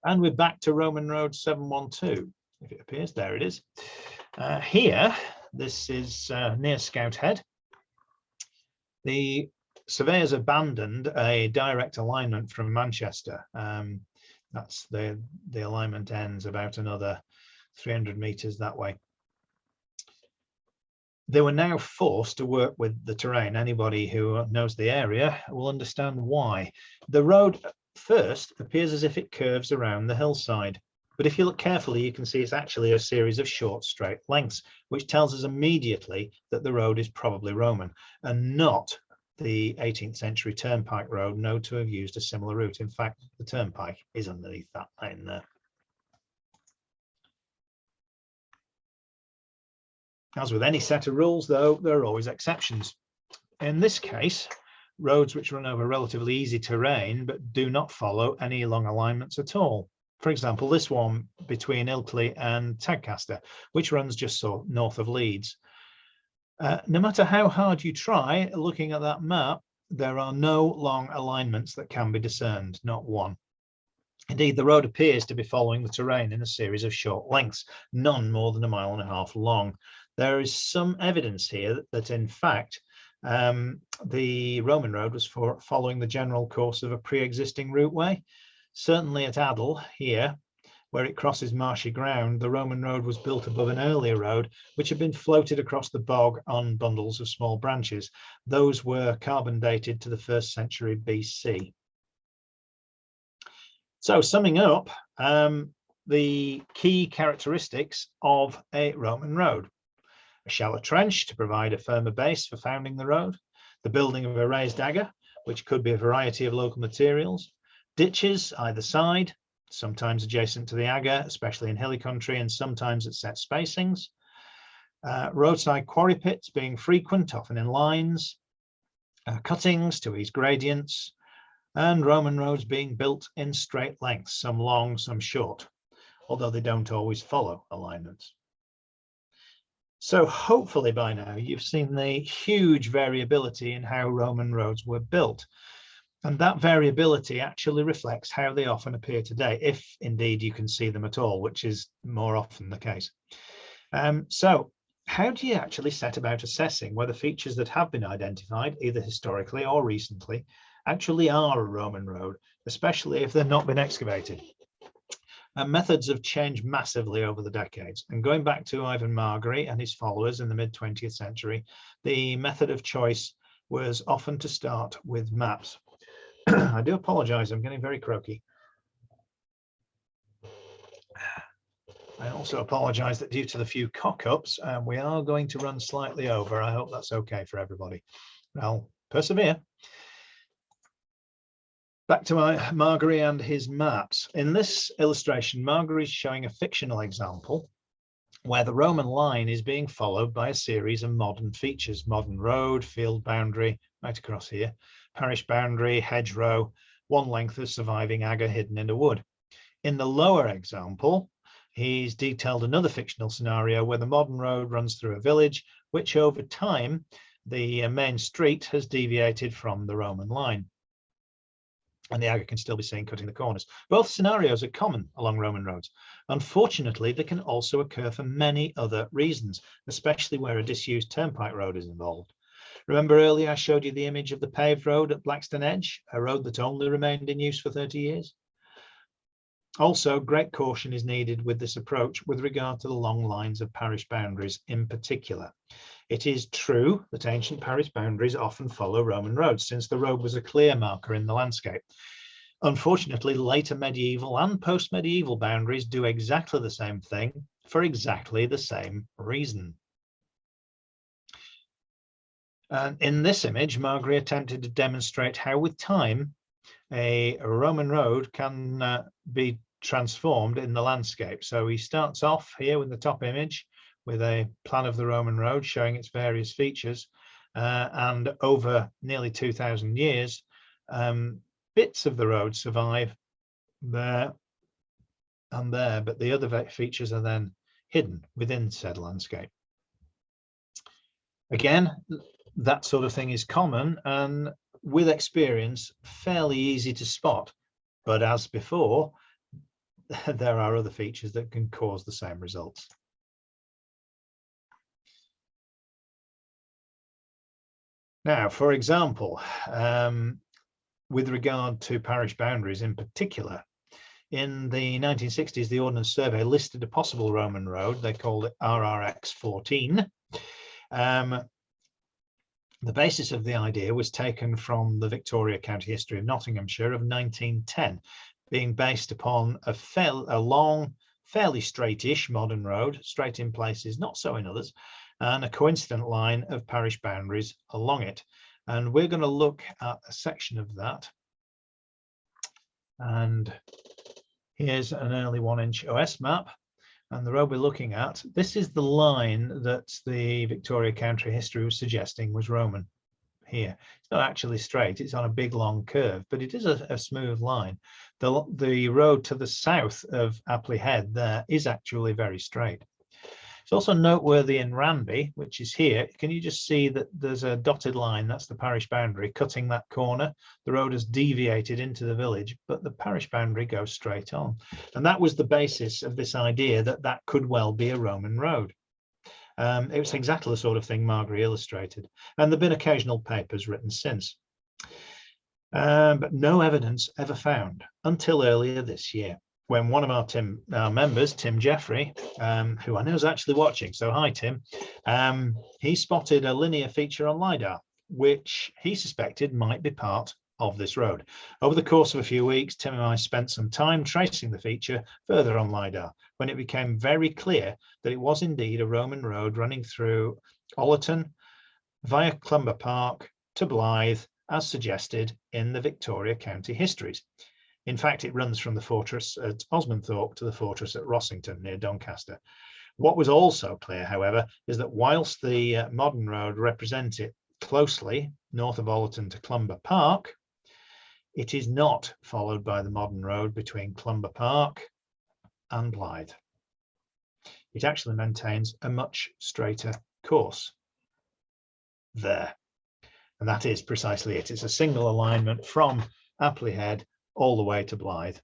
And we're back to Roman Road 712, if it appears. There it is. Here, this is near Scout Head. The surveyors abandoned a direct alignment from Manchester. That's the alignment ends about another 300 metres that way. They were now forced to work with the terrain. Anybody who knows the area will understand why. The road first appears as if it curves around the hillside. But if you look carefully, you can see it's actually a series of short straight lengths, which tells us immediately that the road is probably Roman and not the 18th century turnpike road known to have used a similar route. In fact, the turnpike is underneath that line there. As with any set of rules, though, there are always exceptions. In this case, roads which run over relatively easy terrain but do not follow any long alignments at all. For example, this one between Ilkley and Tadcaster, which runs just north of Leeds. No matter how hard you try, looking at that map, there are no long alignments that can be discerned, not one. Indeed, the road appears to be following the terrain in a series of short lengths, none more than 1.5 miles long. There is some evidence here that in fact, the Roman road was following the general course of a pre-existing routeway. Certainly at Adel here, where it crosses marshy ground, the Roman road was built above an earlier road, which had been floated across the bog on bundles of small branches. Those were carbon dated to the 1st century BC. So summing up, the key characteristics of a Roman road: a shallow trench to provide a firmer base for founding the road, the building of a raised agger, which could be a variety of local materials, ditches either side, sometimes adjacent to the agger, especially in hilly country, and sometimes at set spacings, roadside quarry pits being frequent, often in lines, cuttings to ease gradients, and Roman roads being built in straight lengths, some long, some short, although they don't always follow alignments. So hopefully by now you've seen the huge variability in how Roman roads were built. And that variability actually reflects how they often appear today, if indeed you can see them at all, which is more often the case. So how do you actually set about assessing whether features that have been identified, either historically or recently, actually are a Roman road, especially if they've not been excavated? Methods have changed massively over the decades, and going back to Ivan Margary and his followers in the mid-20th century, the method of choice was often to start with maps. I do apologize, I'm getting very croaky. I also apologize that due to the few cock-ups, we are going to run slightly over. I hope that's okay for everybody. I'll persevere. Back to Margary and his maps. In this illustration, Margary is showing a fictional example where the Roman line is being followed by a series of modern features: modern road, field boundary, right across here, parish boundary, hedgerow, one length of surviving agger hidden in a wood. In the lower example, he's detailed another fictional scenario where the modern road runs through a village, which over time, the main street has deviated from the Roman line, and the agger can still be seen cutting the corners. Both scenarios are common along Roman roads. Unfortunately, they can also occur for many other reasons, especially where a disused turnpike road is involved. Remember earlier I showed you the image of the paved road at Blackstone Edge, a road that only remained in use for 30 years? Also, great caution is needed with this approach with regard to the long lines of parish boundaries in particular. It is true that ancient parish boundaries often follow Roman roads, since the road was a clear marker in the landscape. Unfortunately, later medieval and post-medieval boundaries do exactly the same thing for exactly the same reason. And in this image, Margary attempted to demonstrate how with time a Roman road can be transformed in the landscape. So he starts off here with the top image with a plan of the Roman road showing its various features, and over nearly 2,000 years, bits of the road survive there and there, but the other features are then hidden within said landscape. Again, that sort of thing is common and with experience fairly easy to spot, but as before, there are other features that can cause the same results. Now, for example, with regard to parish boundaries in particular, in the 1960s, the Ordnance Survey listed a possible Roman road. They called it RRX 14. The basis of the idea was taken from the Victoria County History of Nottinghamshire of 1910, being based upon a long fairly straightish modern road, straight in places, not so in others, and a coincident line of parish boundaries along it. And we're going to look at a section of that. And here's an early 1-inch OS map. And the road we're looking at, this is the line that the Victoria County history was suggesting was Roman here. It's not actually straight, it's on a big long curve, but it is a smooth line. The road to the south of Apley Head there is actually very straight. It's also noteworthy in Ranby, which is here. Can you just see that there's a dotted line? That's the parish boundary cutting that corner. The road has deviated into the village, but the parish boundary goes straight on. And that was the basis of this idea that that could well be a Roman road. It was exactly the sort of thing Margaret illustrated. And there have been occasional papers written since. But no evidence ever found until earlier this year, when one of our members, Tim Jeffrey, who I know is actually watching, so hi Tim, he spotted a linear feature on lidar, which he suspected might be part of this road. Over the course of a few weeks, Tim and I spent some time tracing the feature further on lidar, when it became very clear that it was indeed a Roman road running through Ollerton via Clumber Park to Blythe, as suggested in the Victoria County histories. In fact, it runs from the fortress at Osmondthorpe to the fortress at Rossington near Doncaster. What was also clear, however, is that whilst the modern road represents it closely north of Ollerton to Clumber Park, it is not followed by the modern road between Clumber Park and Blythe. It actually maintains a much straighter course there. And that is precisely it. It's a single alignment from Apley Head all the way to Blythe.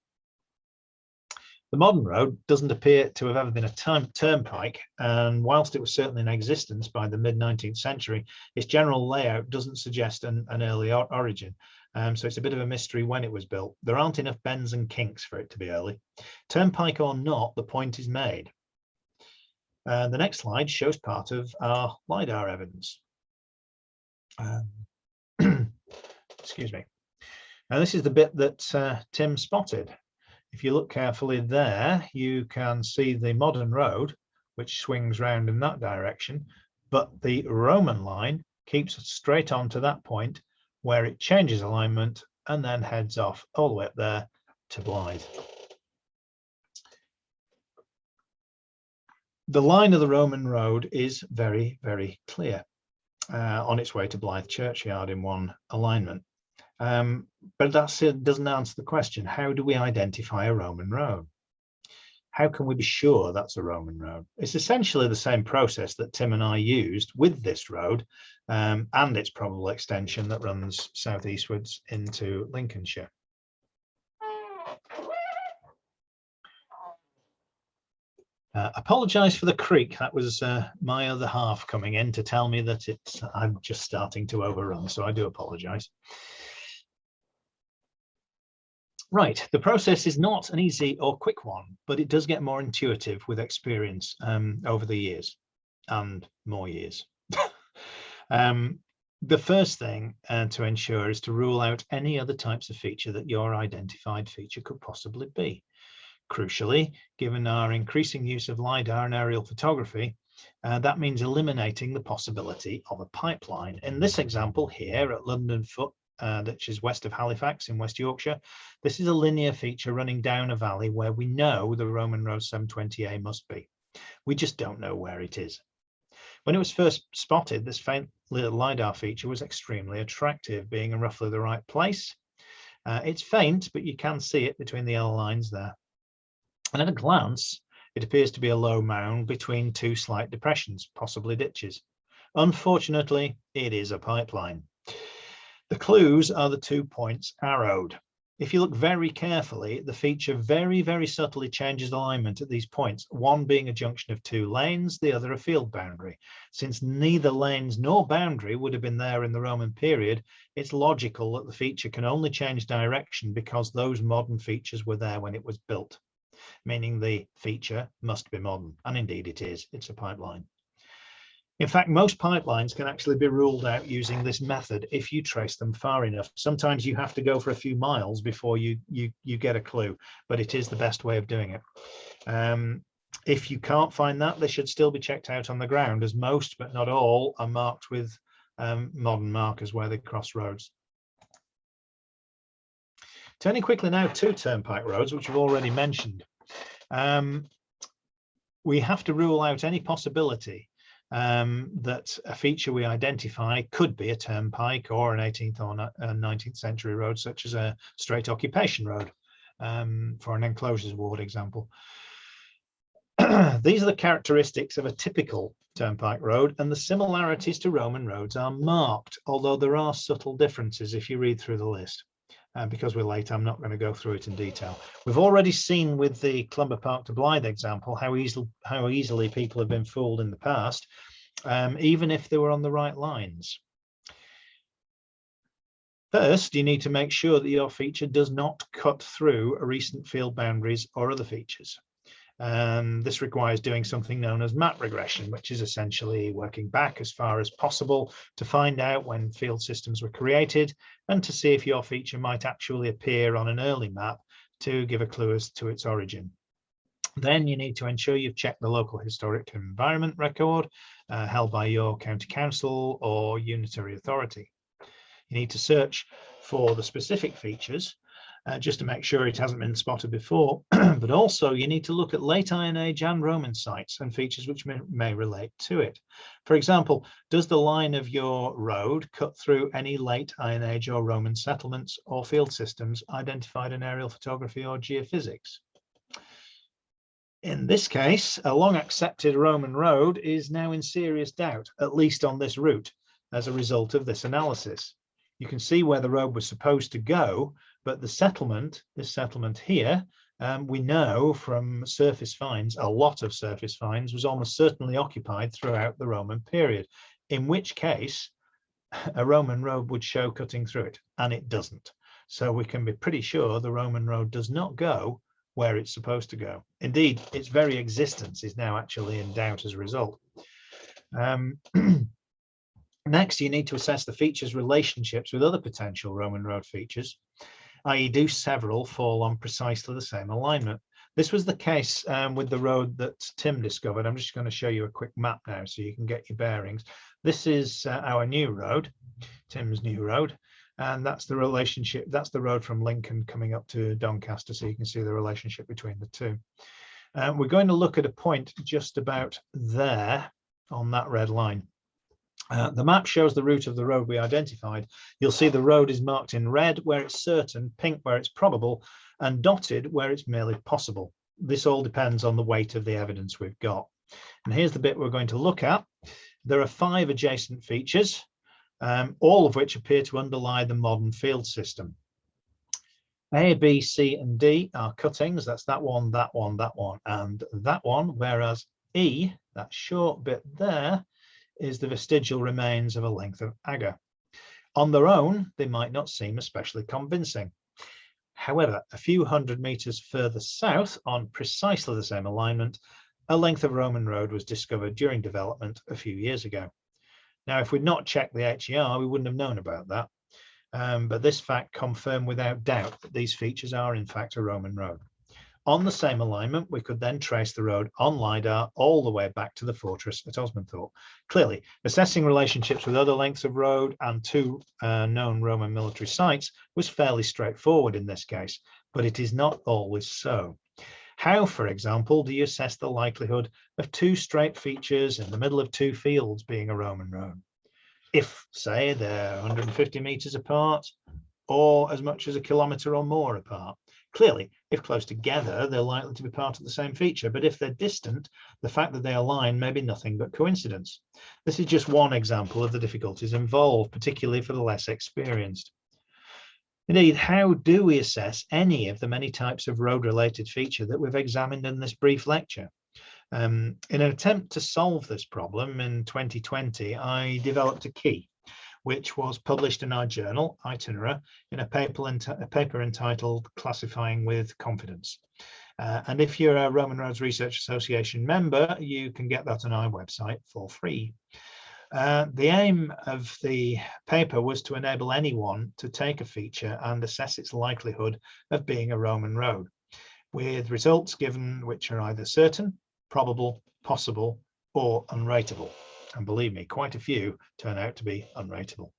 The modern road doesn't appear to have ever been a turnpike, and whilst it was certainly in existence by the mid-19th century, its general layout doesn't suggest an early origin. So it's a bit of a mystery when it was built. There aren't enough bends and kinks for it to be early. Turnpike or not, the point is made. The next slide shows part of our lidar evidence. Excuse me. Now this is the bit that Tim spotted. If you look carefully there, you can see the modern road, which swings round in that direction, but the Roman line keeps straight on to that point where it changes alignment and then heads off all the way up there to Blythe. The line of the Roman road is very, very clear on its way to Blythe Churchyard in one alignment. But that doesn't answer the question. How do we identify a Roman road? How can we be sure that's a Roman road? It's essentially the same process that Tim and I used with this road and its probable extension that runs southeastwards into Lincolnshire. Apologise for the creak. That was my other half coming in to tell me that I'm just starting to overrun, so I do apologise. Right, the process is not an easy or quick one, but it does get more intuitive with experience over the years and more years. The first thing to ensure is to rule out any other types of feature that your identified feature could possibly be. Crucially, given our increasing use of lidar and aerial photography, that means eliminating the possibility of a pipeline. In this example here at London Foot, which is west of Halifax in West Yorkshire, this is a linear feature running down a valley where we know the Roman road 720A must be. We just don't know where it is. When it was first spotted, this faint little lidar feature was extremely attractive, being in roughly the right place. It's faint, but you can see it between the yellow lines there. And at a glance, it appears to be a low mound between two slight depressions, possibly ditches. Unfortunately, it is a pipeline. The clues are the 2 points arrowed. If you look very carefully, the feature very, very subtly changes alignment at these points, one being a junction of two lanes, the other a field boundary. Since neither lanes nor boundary would have been there in the Roman period, it's logical that the feature can only change direction because those modern features were there when it was built, meaning the feature must be modern, and indeed it is. It's a pipeline. In fact, most pipelines can actually be ruled out using this method if you trace them far enough. Sometimes you have to go for a few miles before you get a clue, but it is the best way of doing it. If you can't find that, they should still be checked out on the ground, as most, but not all, are marked with modern markers where they cross roads. Turning quickly now to turnpike roads, which we've already mentioned. We have to rule out any possibility that a feature we identify could be a turnpike or an 18th or 19th century road, such as a straight occupation road, for an enclosures ward example. These are the characteristics of a typical turnpike road, and the similarities to Roman roads are marked, although there are subtle differences if you read through the list. Because we're late, I'm not going to go through it in detail. We've already seen with the Clumber Park to Blythe example how easily people have been fooled in the past, even if they were on the right lines. First, you need to make sure that your feature does not cut through recent field boundaries or other features. This requires doing something known as map regression, which is essentially working back as far as possible to find out when field systems were created and to see if your feature might actually appear on an early map to give a clue as to its origin. Then you need to ensure you've checked the local historic environment record held by your county council or unitary authority. You need to search for the specific features just to make sure it hasn't been spotted before, but also you need to look at late Iron Age and Roman sites and features which may relate to it. For example, does the line of your road cut through any late Iron Age or Roman settlements or field systems identified in aerial photography or geophysics? In this case, a long accepted Roman road is now in serious doubt, at least on this route, as a result of this analysis. You can see where the road was supposed to go, but the settlement, this settlement here, we know from surface finds, a lot of surface finds, was almost certainly occupied throughout the Roman period, in which case a Roman road would show cutting through it, and it doesn't. So we can be pretty sure the Roman road does not go where it's supposed to go. Indeed, its very existence is now actually in doubt as a result. Next, you need to assess the features' relationships with other potential Roman road features, i.e. do several fall on precisely the same alignment. This was the case with the road that Tim discovered. I'm just going to show you a quick map now so you can get your bearings. This is our new road, Tim's new road, and that's the relationship. That's the road from Lincoln coming up to Doncaster, so you can see the relationship between the two. We're going to look at a point just about there on that red line. The map shows the route of the road we identified. You'll see the road is marked in red where it's certain, pink where it's probable, and dotted where it's merely possible. This all depends on the weight of the evidence we've got. And here's the bit we're going to look at. There are 5 adjacent features, all of which appear to underlie the modern field system. A, B, C, and D are cuttings. That's that one, that one, that one, and that one, whereas E, that short bit there, is the vestigial remains of a length of agger. On their own, they might not seem especially convincing. However, a few hundred meters further south, on precisely the same alignment, a length of Roman road was discovered during development a few years ago. Now, if we'd not checked the HER, we wouldn't have known about that. But this fact confirmed without doubt that these features are in fact a Roman road. On the same alignment, we could then trace the road on lidar all the way back to the fortress at Osmonthorpe. Clearly, assessing relationships with other lengths of road and 2 known Roman military sites was fairly straightforward in this case, but it is not always so. How, for example, do you assess the likelihood of 2 straight features in the middle of 2 fields being a Roman road? If, say, they're 150 meters apart, or as much as 1 kilometer or more apart. Clearly, if close together, they're likely to be part of the same feature, but if they're distant, the fact that they align may be nothing but coincidence. This is just one example of the difficulties involved, particularly for the less experienced. Indeed, how do we assess any of the many types of road-related feature that we've examined in this brief lecture? In an attempt to solve this problem in 2020, I developed a key, which was published in our journal, Itinera, in a paper entitled Classifying with Confidence. And if you're a Roman Roads Research Association member, you can get that on our website for free. The aim of the paper was to enable anyone to take a feature and assess its likelihood of being a Roman road, with results given which are either certain, probable, possible, or unrateable. And believe me, quite a few turn out to be unrateable.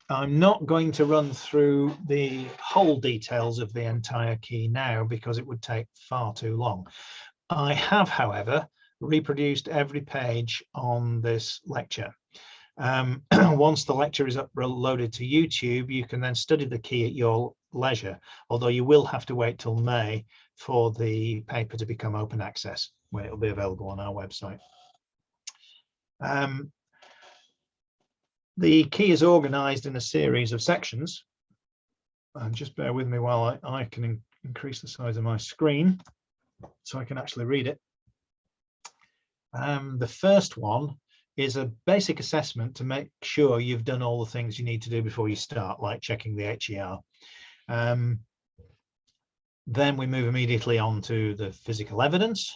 I'm not going to run through the whole details of the entire key now because it would take far too long. I have, however, reproduced every page on this lecture. Once the lecture is uploaded to YouTube, you can then study the key at your leisure, although you will have to wait till May for the paper to become open access, when it will be available on our website. The key is organized in a series of sections. And just bear with me while I can increase the size of my screen so I can actually read it. The first one is a basic assessment to make sure you've done all the things you need to do before you start, like checking the HER. Then we move immediately on to the physical evidence.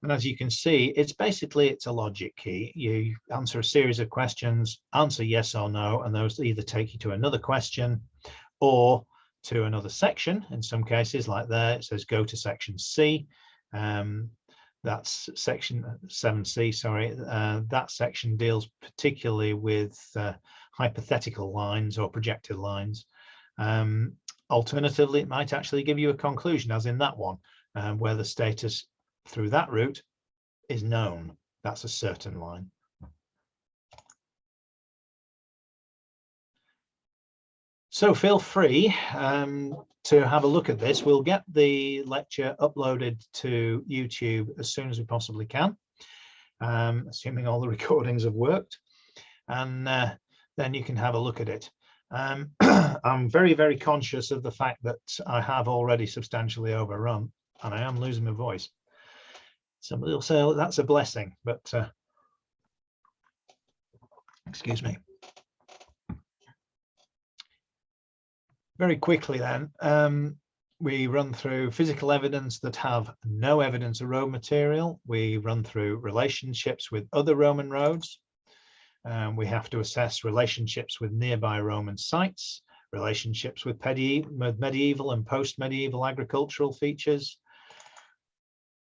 And as you can see, it's a logic key. You answer a series of questions, answer yes or no, and those either take you to another question or to another section. In some cases, like there, it says go to section C. That's section 7C, sorry. That section deals particularly with hypothetical lines or projected lines. Alternatively, it might actually give you a conclusion, as in that one, where the status through that route is known. That's a certain line. So feel free to have a look at this. We'll get the lecture uploaded to YouTube as soon as we possibly can, assuming all the recordings have worked, and then you can have a look at it. I'm very, very conscious of the fact that I have already substantially overrun, and I am losing my voice. Somebody will say, oh, that's a blessing, but excuse me. Very quickly then, we run through physical evidence that have no evidence of road material. We run through relationships with other Roman roads. We have to assess relationships with nearby Roman sites, relationships with medieval and post-medieval agricultural features,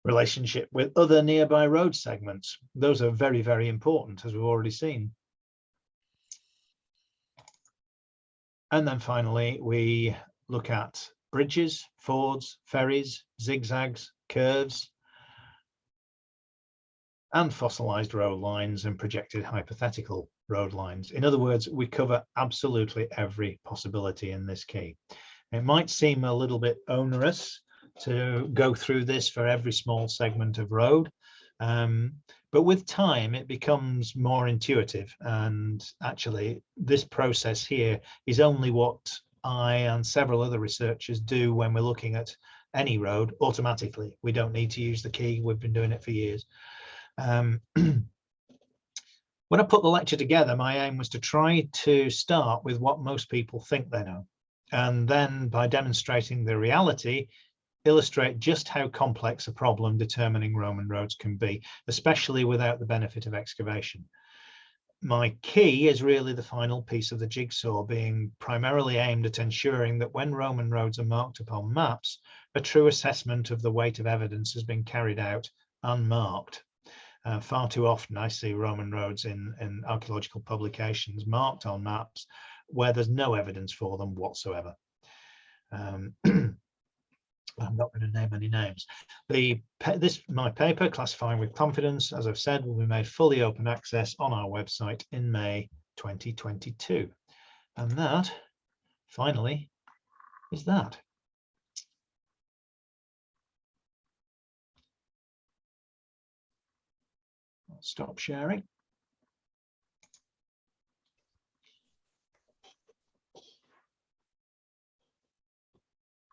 relationship with other nearby road segments. Those are very, very important, as we've already seen. And then finally, we look at bridges, fords, ferries, zigzags, curves, and fossilized road lines and projected hypothetical road lines. In other words, we cover absolutely every possibility in this key. It might seem a little bit onerous to go through this for every small segment of road, but with time it becomes more intuitive, and actually this process here is only what I and several other researchers do when we're looking at any road automatically. We don't need to use the key. We've been doing it for years. When I put the lecture together, my aim was to try to start with what most people think they know, and then by demonstrating the reality, illustrate just how complex a problem determining Roman roads can be, especially without the benefit of excavation. My key is really the final piece of the jigsaw, being primarily aimed at ensuring that when Roman roads are marked upon maps, a true assessment of the weight of evidence has been carried out unmarked. Far too often I see Roman roads in archaeological publications marked on maps where there's no evidence for them whatsoever. I'm not going to name any names. My paper, Classifying with Confidence, as I've said, will be made fully open access on our website in May 2022. And that, finally, is that. I'll stop sharing.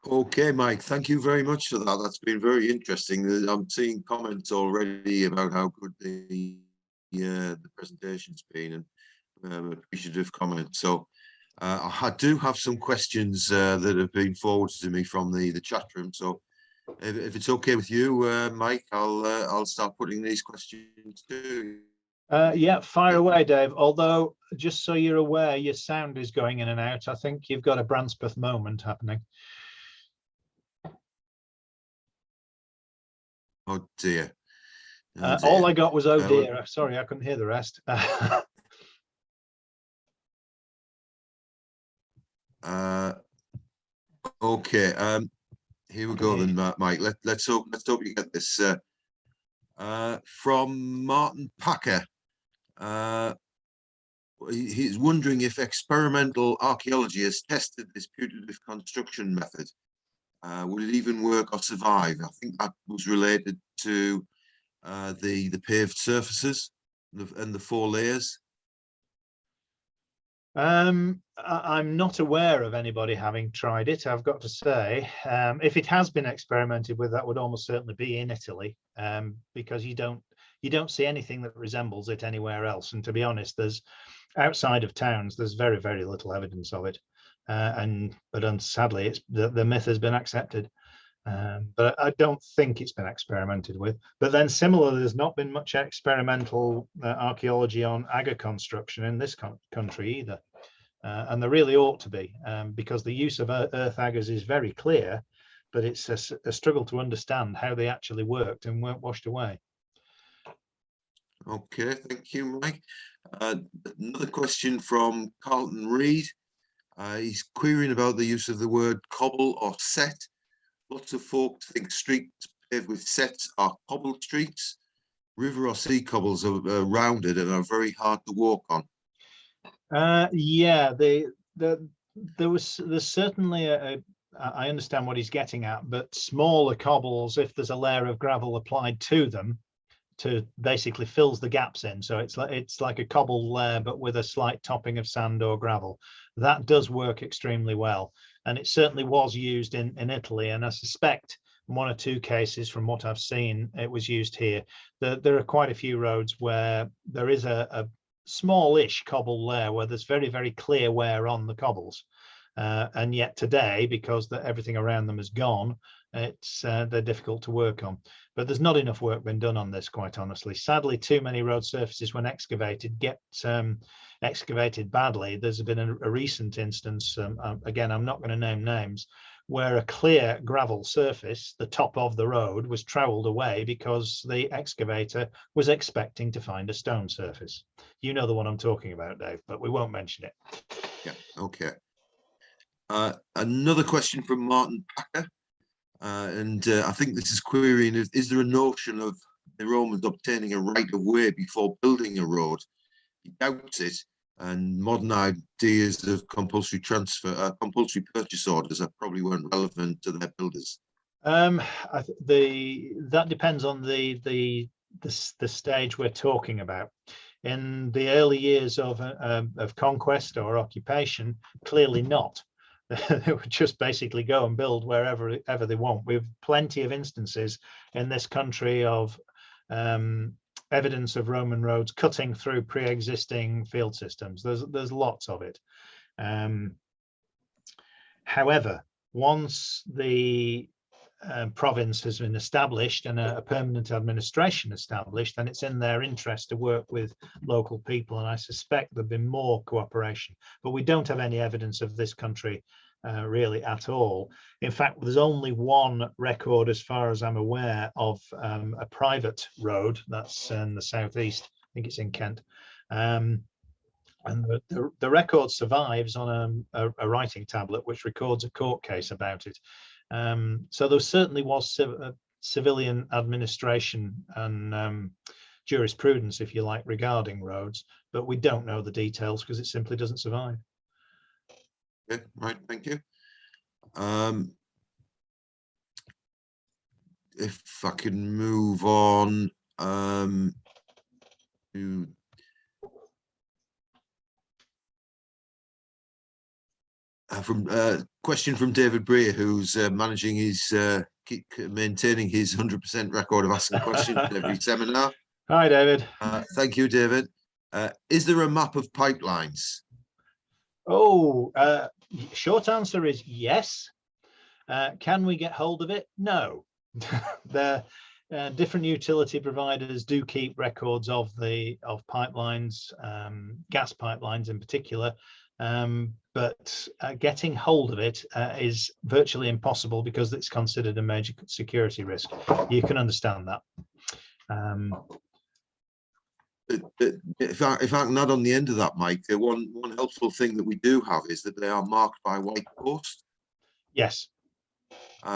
Okay, Mike, thank you very much for that. That's been very interesting. I'm seeing comments already about how good the presentation's been, and appreciative comment. So I do have some questions that have been forwarded to me from the chat room. So if it's okay with you, Mike, I'll start putting these questions to you. Yeah, fire away, Dave. Although, just so you're aware, your sound is going in and out. I think you've got a Branspeth moment happening. Oh dear. All I got was "oh well, dear." Sorry, I couldn't hear the rest. Okay. Here we go then, Mike. Let's hope you get this. From Martin Packer. He's wondering if experimental archaeology has tested this putative construction method. Would it even work or survive? I think that was related to the paved surfaces and the 4 layers. I'm not aware of anybody having tried it, I've got to say. If it has been experimented with, that would almost certainly be in Italy, because you don't see anything that resembles it anywhere else. And to be honest, there's outside of towns, there's very, very little evidence of it. But sadly, the myth has been accepted. But I don't think it's been experimented with. But then similarly, there's not been much experimental archaeology on agger construction in this country either. And there really ought to be, because the use of earth aggers is very clear, but it's a struggle to understand how they actually worked and weren't washed away. Okay, thank you, Mike. Another question from Carlton Reed. He's querying about the use of the word cobble or set. Lots of folk think streets paved with sets are cobbled streets. River or sea cobbles are rounded and are very hard to walk on. Yeah, there's certainly I understand what he's getting at, but smaller cobbles, if there's a layer of gravel applied to them, to basically fills the gaps in. So it's like a cobble layer, but with a slight topping of sand or gravel. That does work extremely well. And it certainly was used in Italy. And I suspect in 1 or 2 cases, from what I've seen, it was used here. There are quite a few roads where there is a smallish cobble layer where there's very, very clear wear on the cobbles. And yet today, because everything around them is gone, they're difficult to work on. But there's not enough work been done on this, quite honestly. Sadly, too many road surfaces, when excavated, get excavated badly. There's been a recent instance, again, I'm not going to name names, where a clear gravel surface, the top of the road, was trowelled away because the excavator was expecting to find a stone surface. You know the one I'm talking about, Dave, but we won't mention it. Yeah, okay. Another question from Martin Packer. I think this is querying, is there a notion of the Romans obtaining a right of way before building a road? He doubts it, and modern ideas of compulsory purchase orders that probably weren't relevant to their builders. That depends on the stage we're talking about. In the early years of conquest or occupation, clearly not. They would just basically go and build wherever they want. We have plenty of instances in this country of evidence of Roman roads cutting through pre-existing field systems. There's lots of it. However, once the province has been established and a permanent administration established, then it's in their interest to work with local people, and I suspect there've been more cooperation, but we don't have any evidence of this country really at all. In fact, there's only one record, as far as I'm aware, of a private road that's in the southeast. I think it's in Kent, and the record survives on a writing tablet which records a court case about it. So there certainly was civilian administration and jurisprudence, if you like, regarding roads, but we don't know the details because it simply doesn't survive. Okay, right, thank you. If I can move on to question from David Breer, who's managing his maintaining his 100% record of asking questions every seminar. Hi, David. Thank you, David. Is there a map of pipelines? Oh, short answer is yes. Can we get hold of it? No. The different utility providers do keep records of pipelines, gas pipelines in particular, but getting hold of it is virtually impossible because it's considered a major security risk. You can understand that. If I can add on the end of that, Mike, one helpful thing that we do have is that they are marked by white post. Yes.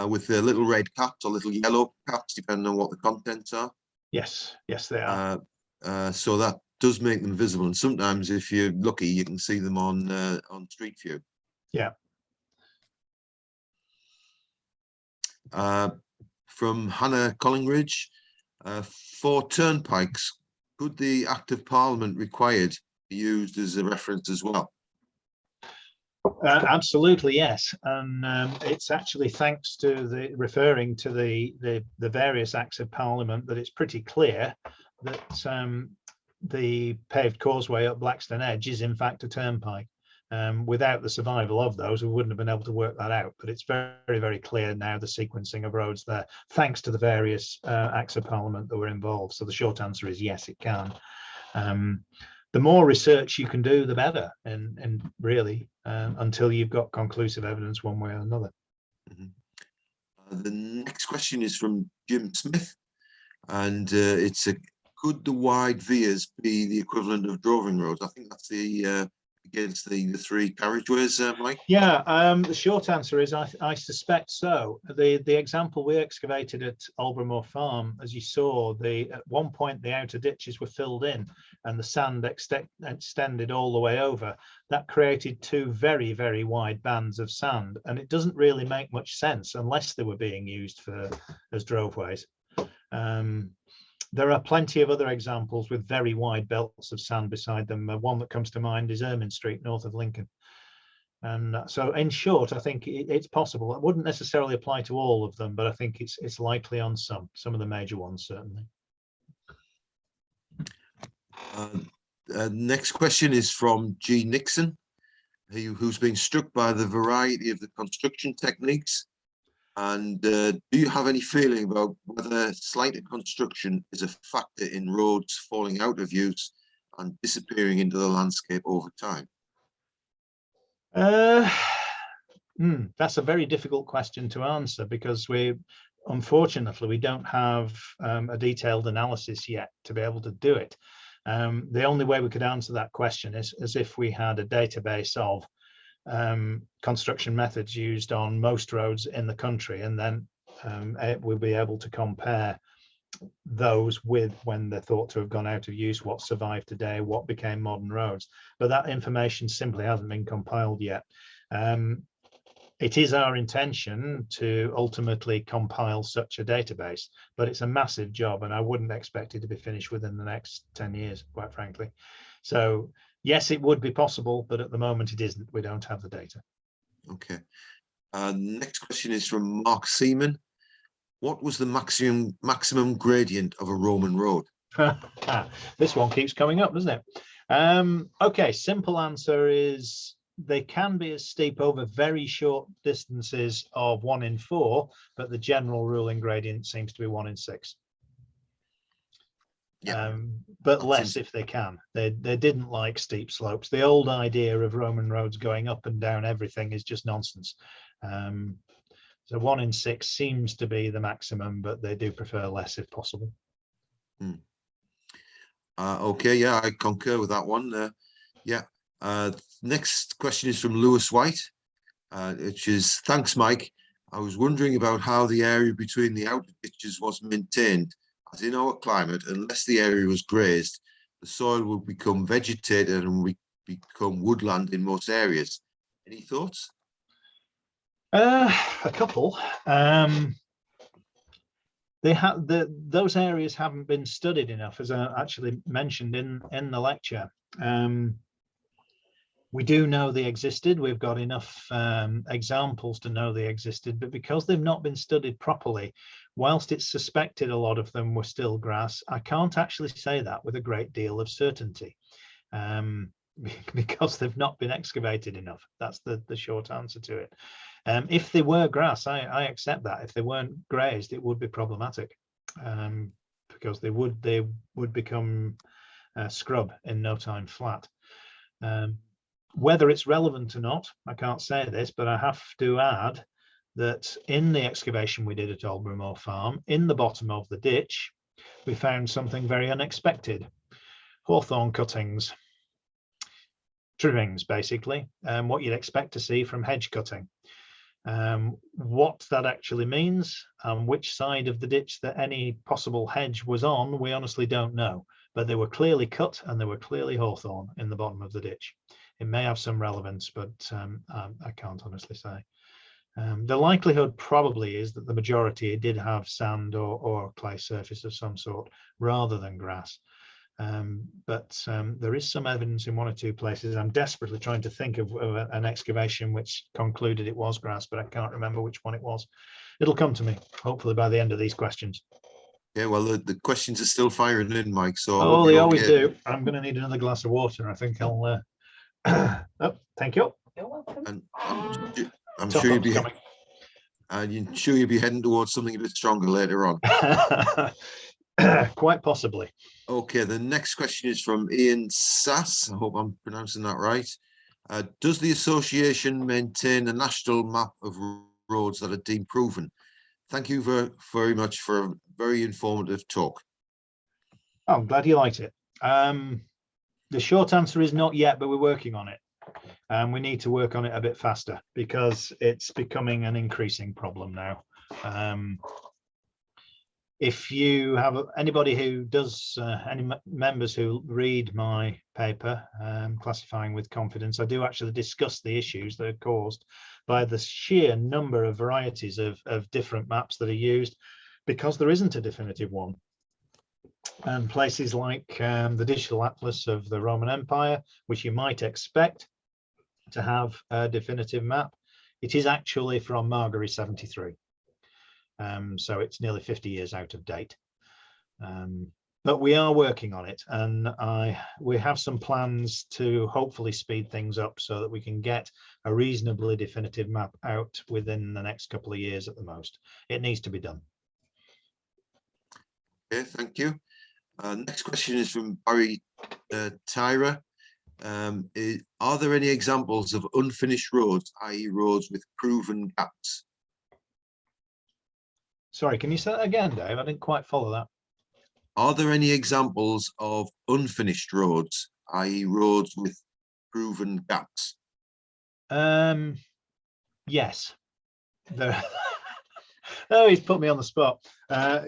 With the little red caps or little yellow caps, depending on what the contents are. Yes, yes, they are. So that does make them visible, and sometimes, if you're lucky, you can see them on Street View. Yeah. From Hannah Collingridge, for turnpikes, could the Act of Parliament required be used as a reference as well? Absolutely, yes, and it's actually thanks to referring to the various acts of Parliament that it's pretty clear that the paved causeway up Blackstone Edge is in fact a turnpike. Without the survival of those, we wouldn't have been able to work that out. But it's very, very clear now, the sequencing of roads there, thanks to the various acts of Parliament that were involved. So the short answer is yes, it can. The more research you can do, the better, and really until you've got conclusive evidence one way or another. The next question is from Jim Smith, and it's could the wide vias be the equivalent of droving roads? I think that's the against the three carriageways, Mike. Yeah, the short answer is I suspect so. The example we excavated at Albermore Farm, as you saw, at one point the outer ditches were filled in and the sand extended all the way over. That created two very, very wide bands of sand, and it doesn't really make much sense unless they were being used as droveways. There are plenty of other examples with very wide belts of sand beside them. One that comes to mind is Ermine Street, north of Lincoln. And so in short, I think it's possible. It wouldn't necessarily apply to all of them, but I think it's likely on some of the major ones, certainly. Next question is from G. Nixon, who's been struck by the variety of the construction techniques. And do you have any feeling about whether slighter construction is a factor in roads falling out of use and disappearing into the landscape over time? That's a very difficult question to answer because unfortunately, we don't have a detailed analysis yet to be able to do it. The only way we could answer that question is as if we had a database of construction methods used on most roads in the country, and then we'll be able to compare those with when they're thought to have gone out of use, what survived today, what became modern roads. But that information simply hasn't been compiled yet. It is our intention to ultimately compile such a database, but it's a massive job, and I wouldn't expect it to be finished within the next 10 years, quite frankly. So yes, it would be possible, but at the moment it isn't. We don't have the data. Okay. Next question is from Mark Seaman. What was the maximum gradient of a Roman road? This one keeps coming up, doesn't it? Okay, simple answer is they can be as steep over very short distances of 1 in 4, but the general ruling gradient seems to be 1 in 6. Yeah, but less if they can. They didn't like steep slopes. The old idea of Roman roads going up and down everything is just nonsense. So 1 in 6 seems to be the maximum, but they do prefer less if possible. Okay, yeah, I concur with that one. Yeah. Next question is from Lewis White, which is, thanks, Mike. I was wondering about how the area between the outer ditches was maintained, as in our climate, unless the area was grazed, the soil would become vegetated and we become woodland in most areas. Any thoughts? A couple. Those areas haven't been studied enough, as I actually mentioned in the lecture. We do know they existed. We've got enough examples to know they existed, but because they've not been studied properly, whilst it's suspected a lot of them were still grass, I can't actually say that with a great deal of certainty. because they've not been excavated enough. That's the short answer to it. If they were grass, I accept that. If they weren't grazed, it would be problematic, because they would become scrub in no time flat. Whether it's relevant or not, I can't say this, but I have to add that in the excavation we did at Aldborough Moor Farm, in the bottom of the ditch, we found something very unexpected. Hawthorn cuttings, trimmings, basically, what you'd expect to see from hedge cutting. What that actually means and which side of the ditch that any possible hedge was on, we honestly don't know, but they were clearly cut and they were clearly hawthorn in the bottom of the ditch. It may have some relevance, but I can't honestly say. The likelihood probably is that the majority did have sand or clay surface of some sort rather than grass. But there is some evidence in one or two places. I'm desperately trying to think of an excavation which concluded it was grass, but I can't remember which one it was. It'll come to me, hopefully, by the end of these questions. Yeah, well, the questions are still firing in, Mike. So oh, they always do. I'm going to need another glass of water. I think I'll. Oh, thank you. You're welcome. And I'm sure you'll be. And you're sure you'll be heading towards something a bit stronger later on. Quite possibly. Okay, the next question is from Ian Sass. I hope I'm pronouncing that right. Does the association maintain a national map of roads that are deemed proven? Thank you very much for a very informative talk. Oh, I'm glad you liked it. The short answer is not yet, but we're working on it. And we need to work on it a bit faster because it's becoming an increasing problem now. If you have anybody who does, any members who read my paper, Classifying with Confidence, I do actually discuss the issues that are caused by the sheer number of varieties of different maps that are used, because there isn't a definitive one. And places like the Digital Atlas of the Roman Empire, which you might expect to have a definitive map, it is actually from Margary 73. So it's nearly 50 years out of date. But we are working on it, and we have some plans to hopefully speed things up so that we can get a reasonably definitive map out within the next couple of years at the most. It needs to be done. Okay, thank you. Next question is from Barry Tyra. Are there any examples of unfinished roads, i.e. roads with proven gaps? Sorry, can you say that again, Dave? I didn't quite follow that. Are there any examples of unfinished roads, i.e. roads with proven gaps? Yes. There. Oh, he's put me on the spot.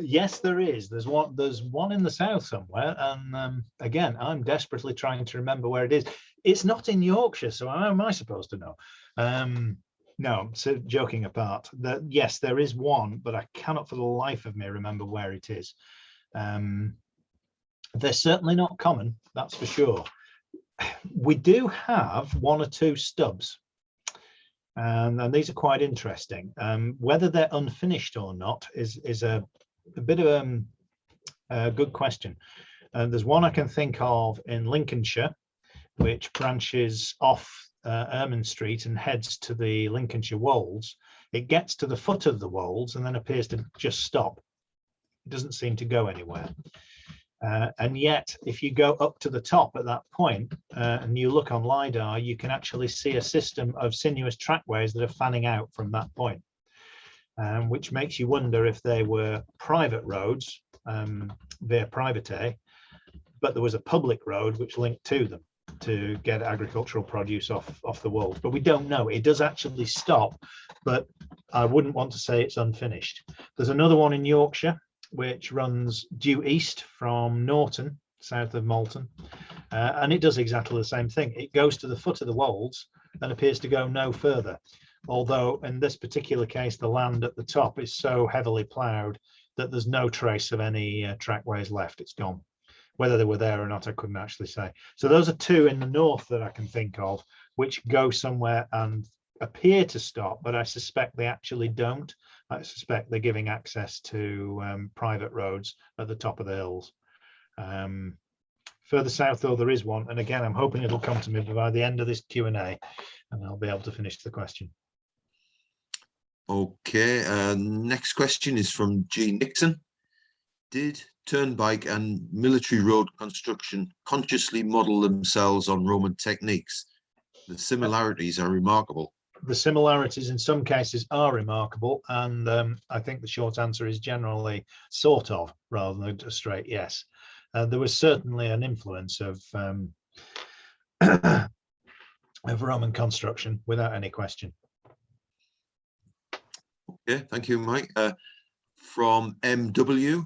Yes, there is. There's one in the south somewhere, and again, I'm desperately trying to remember where it is. It's not in Yorkshire, so how am I supposed to know? No, so joking apart, yes, there is one, but I cannot for the life of me remember where it is. They're certainly not common, that's for sure. We do have one or two stubs, and these are quite interesting. Whether they're unfinished or not is a bit of a good question. There's one I can think of in Lincolnshire, which branches off Ermine Street and heads to the Lincolnshire Wolds. It gets to the foot of the Wolds and then appears to just stop. It doesn't seem to go anywhere. And yet, if you go up to the top at that point and you look on lidar, you can actually see a system of sinuous trackways that are fanning out from that point, which makes you wonder if they were private roads via private, but there was a public road which linked to them to get agricultural produce off the Wolds. But we don't know. It does actually stop, but I wouldn't want to say it's unfinished. There's another one in Yorkshire which runs due east from Norton, south of Malton, and it does exactly the same thing. It goes to the foot of the Wolds and appears to go no further, although in this particular case the land at the top is so heavily ploughed that there's no trace of any trackways left. It's gone. Whether they were there or not, I couldn't actually say. So those are two in the north that I can think of which go somewhere and appear to stop, but I suspect they actually don't. I suspect they're giving access to private roads at the top of the hills. further south, though, there is one. And again, I'm hoping it'll come to me by the end of this Q&A, and I'll be able to finish the question. Okay, next question is from G. Nixon. Did turnpike and military road construction consciously model themselves on Roman techniques? The similarities are remarkable. The similarities in some cases are remarkable, and I think the short answer is generally sort of, rather than a straight yes. There was certainly an influence of Roman construction, without any question. Okay, thank you, Mike. From MW,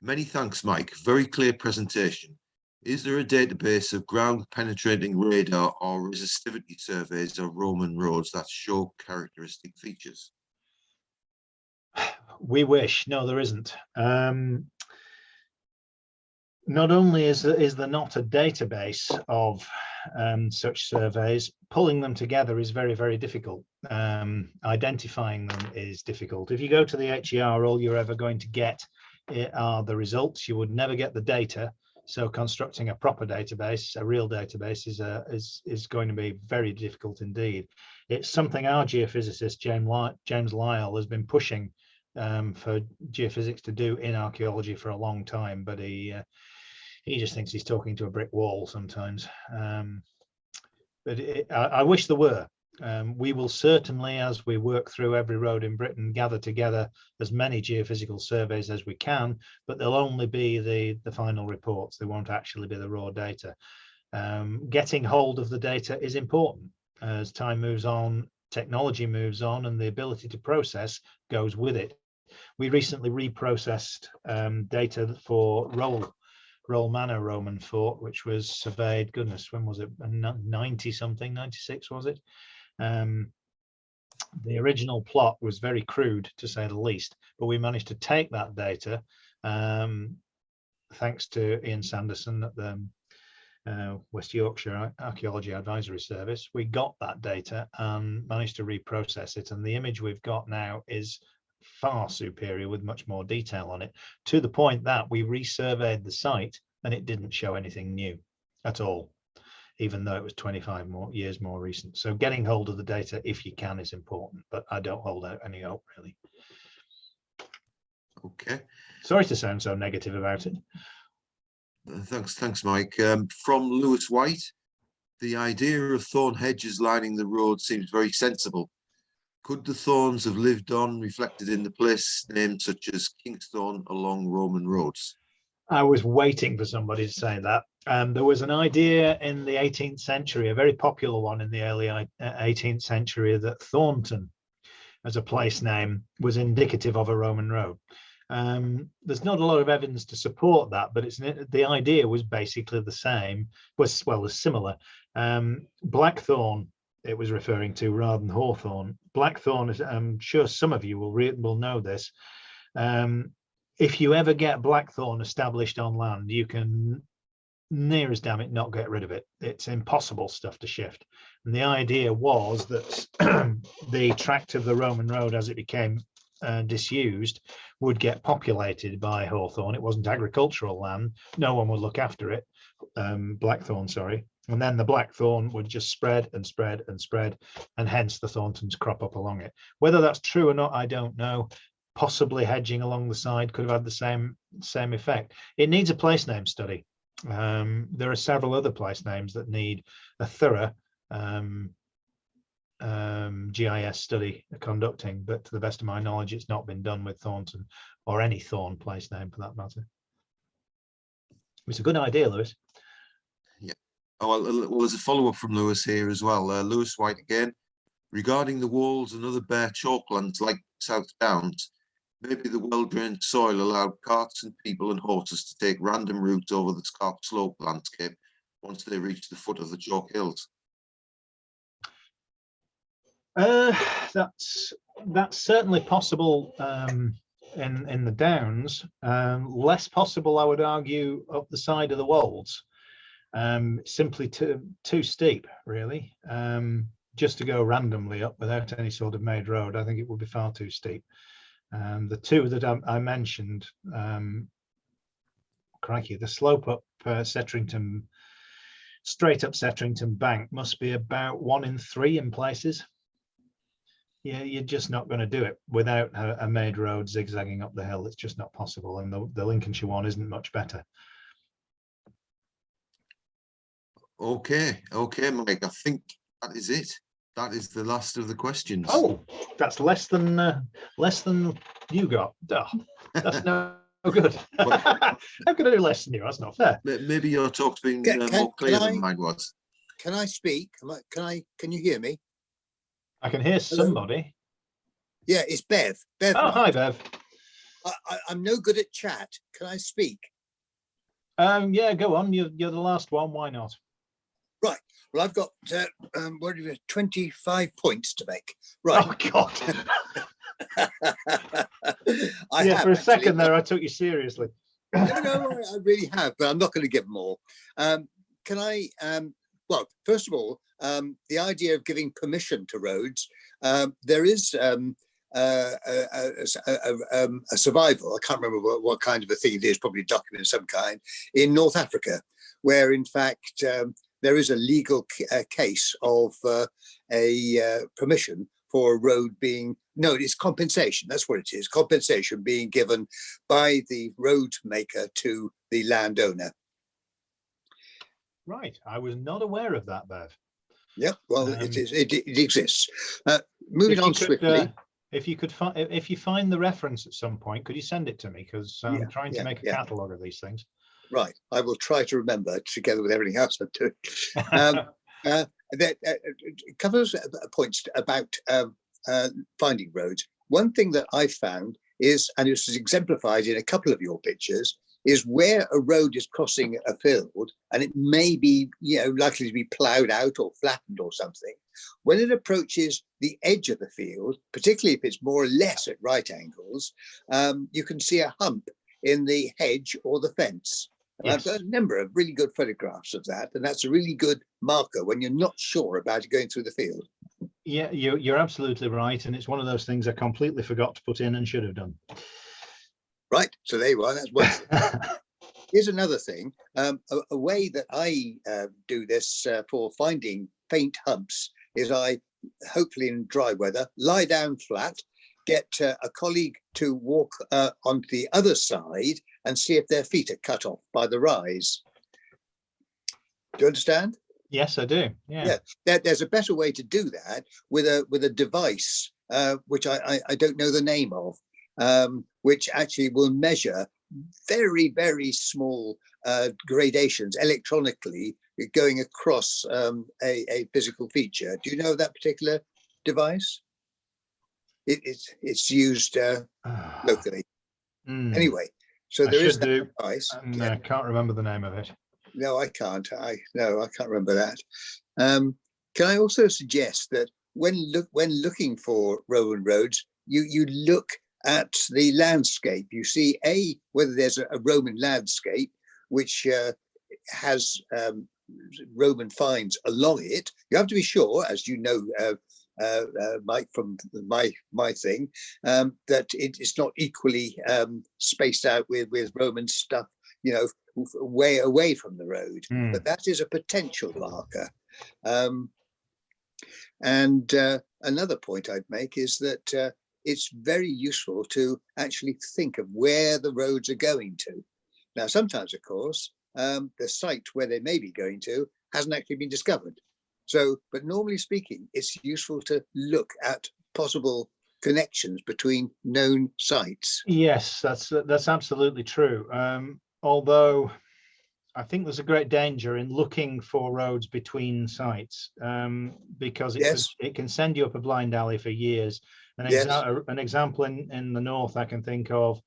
many thanks, Mike. Very clear presentation. Is there a database of ground penetrating radar or resistivity surveys of Roman roads that show characteristic features? We wish. No, there isn't. Not only is there not a database of such surveys, pulling them together is very, very difficult. Identifying them is difficult. If you go to the HER, all you're ever going to get are the results. You would never get the data. So constructing a proper database, a real database, is going to be very difficult indeed. It's something our geophysicist James Lyle has been pushing for geophysics to do in archaeology for a long time, but he just thinks he's talking to a brick wall sometimes. But I wish there were. We will certainly, as we work through every road in Britain, gather together as many geophysical surveys as we can, but they'll only be the final reports. They won't actually be the raw data. Getting hold of the data is important. As time moves on, technology moves on, and the ability to process goes with it. We recently reprocessed data for Roll Manor Roman fort, which was surveyed, goodness, when was it? 90 something, 96 was it? The original plot was very crude, to say the least, but we managed to take that data, thanks to Ian Sanderson at the West Yorkshire Archaeology Advisory Service. We got that data and managed to reprocess it, and the image we've got now is far superior with much more detail on it, to the point that we resurveyed the site and it didn't show anything new at all, even though it was 25 years more recent. So getting hold of the data, if you can, is important, but I don't hold out any hope, really. Okay. Sorry to sound so negative about it. Thanks, Mike. From Lewis White, the idea of thorn hedges lining the road seems very sensible. Could the thorns have lived on, reflected in the place names such as Kingsthorne along Roman roads? I was waiting for somebody to say that. There was an idea in the 18th century, a very popular one in the early 18th century, that Thornton as a place name was indicative of a Roman road. There's not a lot of evidence to support that, but the idea was basically the same, was similar. Blackthorn, it was referring to, rather than Hawthorne. Blackthorn is, I'm sure some of you will know this. If you ever get blackthorn established on land, you can, near as damn it, not get rid of it. It's impossible stuff to shift. And the idea was that the tract of the Roman road, as it became disused, would get populated by hawthorn. It wasn't agricultural land. No one would look after it. Blackthorn, sorry. And then the blackthorn would just spread and spread and spread, and hence the thorntons crop up along it. Whether that's true or not, I don't know. Possibly hedging along the side could have had the same effect. It needs a place name study. There are several other place names that need a thorough GIS study conducting, but to the best of my knowledge, it's not been done with Thornton or any thorn place name for that matter. It's a good idea, Lewis. Yeah. Oh, well, there's a follow-up from Lewis here as well. Lewis White again, regarding the walls and other bare chalklands like South Downs, maybe the well-drained soil allowed carts and people and horses to take random routes over the scarp slope landscape once they reach the foot of the chalk hills. That's certainly possible in the Downs. Less possible, I would argue, up the side of the Wolds. Simply too steep, really. Just to go randomly up without any sort of made road, I think it would be far too steep. The two that I mentioned, crikey, the slope up Setterington, straight up Setterington Bank must be about 1 in 3 in places. Yeah, you're just not going to do it without a made road zigzagging up the hill. It's just not possible, and the Lincolnshire one isn't much better. Okay, Mike, I think that is it. That is the last of the questions. Oh, that's less than you got. Oh, that's no good. How can I do less than you? That's not fair. Maybe your talk's been more clear than mine was. Can I speak? Can you hear me? I can hear somebody. Yeah, it's Bev. Bev. Oh, hi, Bev. I'm no good at chat. Can I speak? Yeah, go on. You're the last one. Why not? Right. Well, I've got 25 points to make. Right. Oh God. Yeah, for a second there, I took you seriously. No, I really have, but I'm not going to give them all. Can I? Well, first of all, the idea of giving permission to roads. There is a survival. I can't remember what kind of a thing it is. Probably a document of some kind in North Africa, where in fact there is a legal case of a permission for a road being, no, it's compensation. That's what it is. Compensation being given by the road maker to the landowner. Right. I was not aware of that, Bev. Yep. Well, it is. It exists. Moving on swiftly. If you find the reference at some point, could you send it to me? Because I'm trying to make a catalogue of these things. Right. I will try to remember together with everything else I'm doing. That covers points about finding roads. One thing that I found is, and this is exemplified in a couple of your pictures, is where a road is crossing a field and it may be, likely to be ploughed out or flattened or something. When it approaches the edge of the field, particularly if it's more or less at right angles, you can see a hump in the hedge or the fence. And yes. I've got a number of really good photographs of that, and that's a really good marker when you're not sure about it going through the field. Yeah, you're absolutely right, and it's one of those things I completely forgot to put in and should have done. Right, so there you are. That's one thing. Here's another thing. A way that I do this for finding faint humps is I, hopefully in dry weather, lie down flat, get a colleague to walk on the other side and see if their feet are cut off by the rise. Do you understand? Yes, I do. Yeah. There's a better way to do that with a device which I don't know the name of, which actually will measure very, very small gradations electronically going across a physical feature. Do you know that particular device? It's used locally. Anyway, so there is that device. I can't remember the name of it. No, I can't. I can't remember that. Can I also suggest that when looking for Roman roads, you look at the landscape. You see whether there's a Roman landscape which has Roman finds along it. You have to be sure, as you know, Mike, from my thing, that it's not equally spaced out with Roman stuff, way away from the road. But that is a potential marker. And another point I'd make is that it's very useful to actually think of where the roads are going to. Now, sometimes, of course, the site where they may be going to hasn't actually been discovered. So, but normally speaking, it's useful to look at possible connections between known sites. Yes, that's absolutely true. Although I think there's a great danger in looking for roads between sites, because it can send you up a blind alley for years. An example in the north I can think of,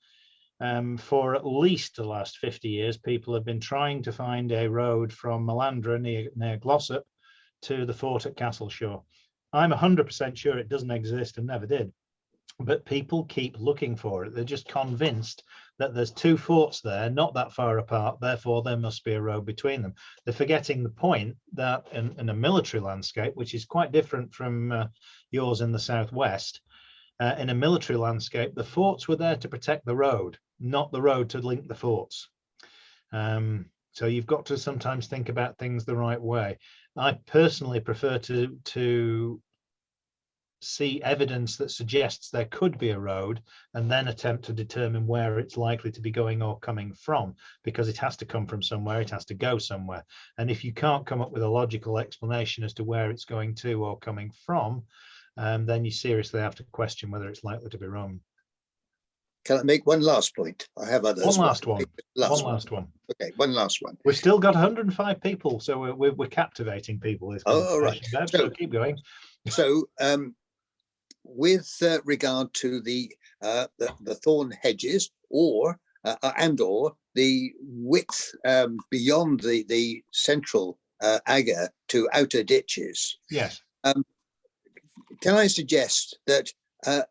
for at least the last 50 years, people have been trying to find a road from Melandra near Glossop to the fort at Castleshaw. I'm 100% sure it doesn't exist and never did, but people keep looking for it. They're just convinced that there's two forts there, not that far apart, therefore there must be a road between them. They're forgetting the point that in a military landscape, which is quite different from yours in the southwest, in a military landscape, the forts were there to protect the road, not the road to link the forts. So you've got to sometimes think about things the right way. I personally prefer to see evidence that suggests there could be a road and then attempt to determine where it's likely to be going or coming from, because it has to come from somewhere, it has to go somewhere. And if you can't come up with a logical explanation as to where it's going to or coming from, then you seriously have to question whether it's likely to be wrong. Can I make one last point? I have others. One last one. Last one. Okay, one last one. We've still got 105 people, so we're captivating people. This all right. So keep going. So with regard to the thorn hedges, or the width beyond the central agger to outer ditches. Yes. Can I suggest that a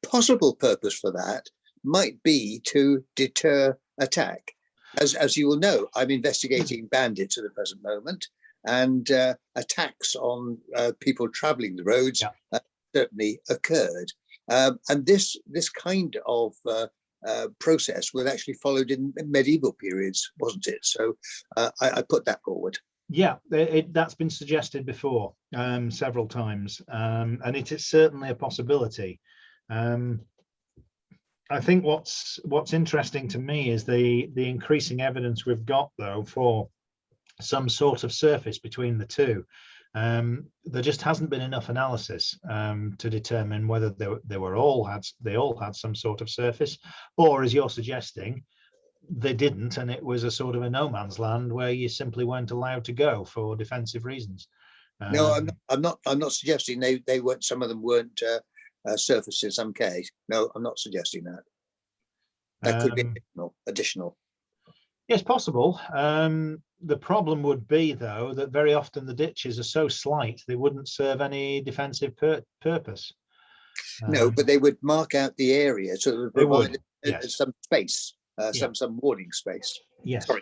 possible purpose for that might be to deter attack? As you will know, I'm investigating bandits at the present moment, and attacks on people travelling the roads certainly occurred. And this kind of process was actually followed in medieval periods, wasn't it? So I put that forward. Yeah, that's been suggested before several times, and it is certainly a possibility. I think what's interesting to me is the increasing evidence we've got, though, for some sort of surface between the two. There just hasn't been enough analysis to determine whether they all had some sort of surface, or, as you're suggesting, they didn't, and it was a sort of a no man's land where you simply weren't allowed to go for defensive reasons. No, I'm not suggesting they weren't. Some of them weren't surface in some case. No, I'm not suggesting that. That could be additional. Yes, possible. The problem would be, though, that very often the ditches are so slight they wouldn't serve any defensive purpose. No, but they would mark out the area, so they provide some space. Some warning space. Yes. Sorry,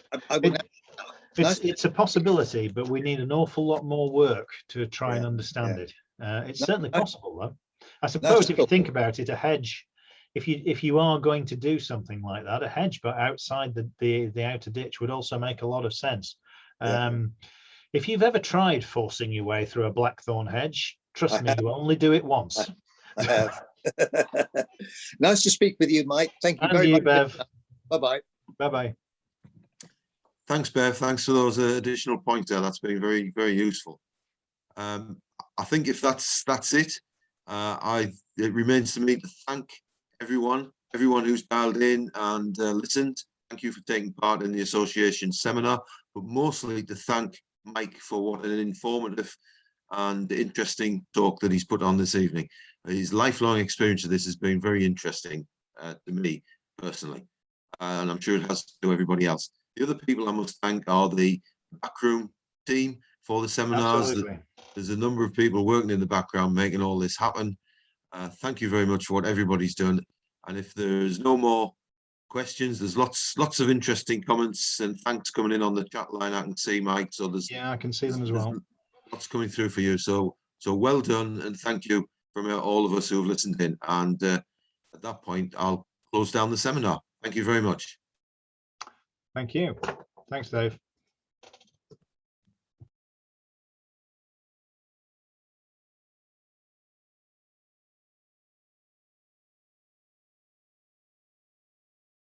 it's a possibility, but we need an awful lot more work to try and understand it. It's certainly possible, though. I suppose if you think about it, a hedge, if you are going to do something like that, a hedge but outside the outer ditch would also make a lot of sense. If you've ever tried forcing your way through a blackthorn hedge, trust me, you only do it once. I have. Nice to speak with you, Mike. Thank you And very much. Bev. Bye-bye. Bye-bye. Thanks, Bev. Thanks for those additional points there. That's been very, very useful. I think if that's it, it remains to me to thank everyone who's dialed in and listened. Thank you for taking part in the association seminar, but mostly to thank Mike for what an informative and interesting talk that he's put on this evening. His lifelong experience of this has been very interesting to me personally, and I'm sure it has to everybody else. The other people I must thank are the backroom team for the seminars. There's a number of people working in the background making all this happen. Thank you very much for what everybody's done. And if there's no more questions, there's lots of interesting comments and thanks coming in on the chat line. I can see, Mike. So I can see them as well. Lots coming through for you. So well done, and thank you from all of us who have listened in. And at that point, I'll close down the seminar. Thank you very much. Thank you. Thanks, Dave.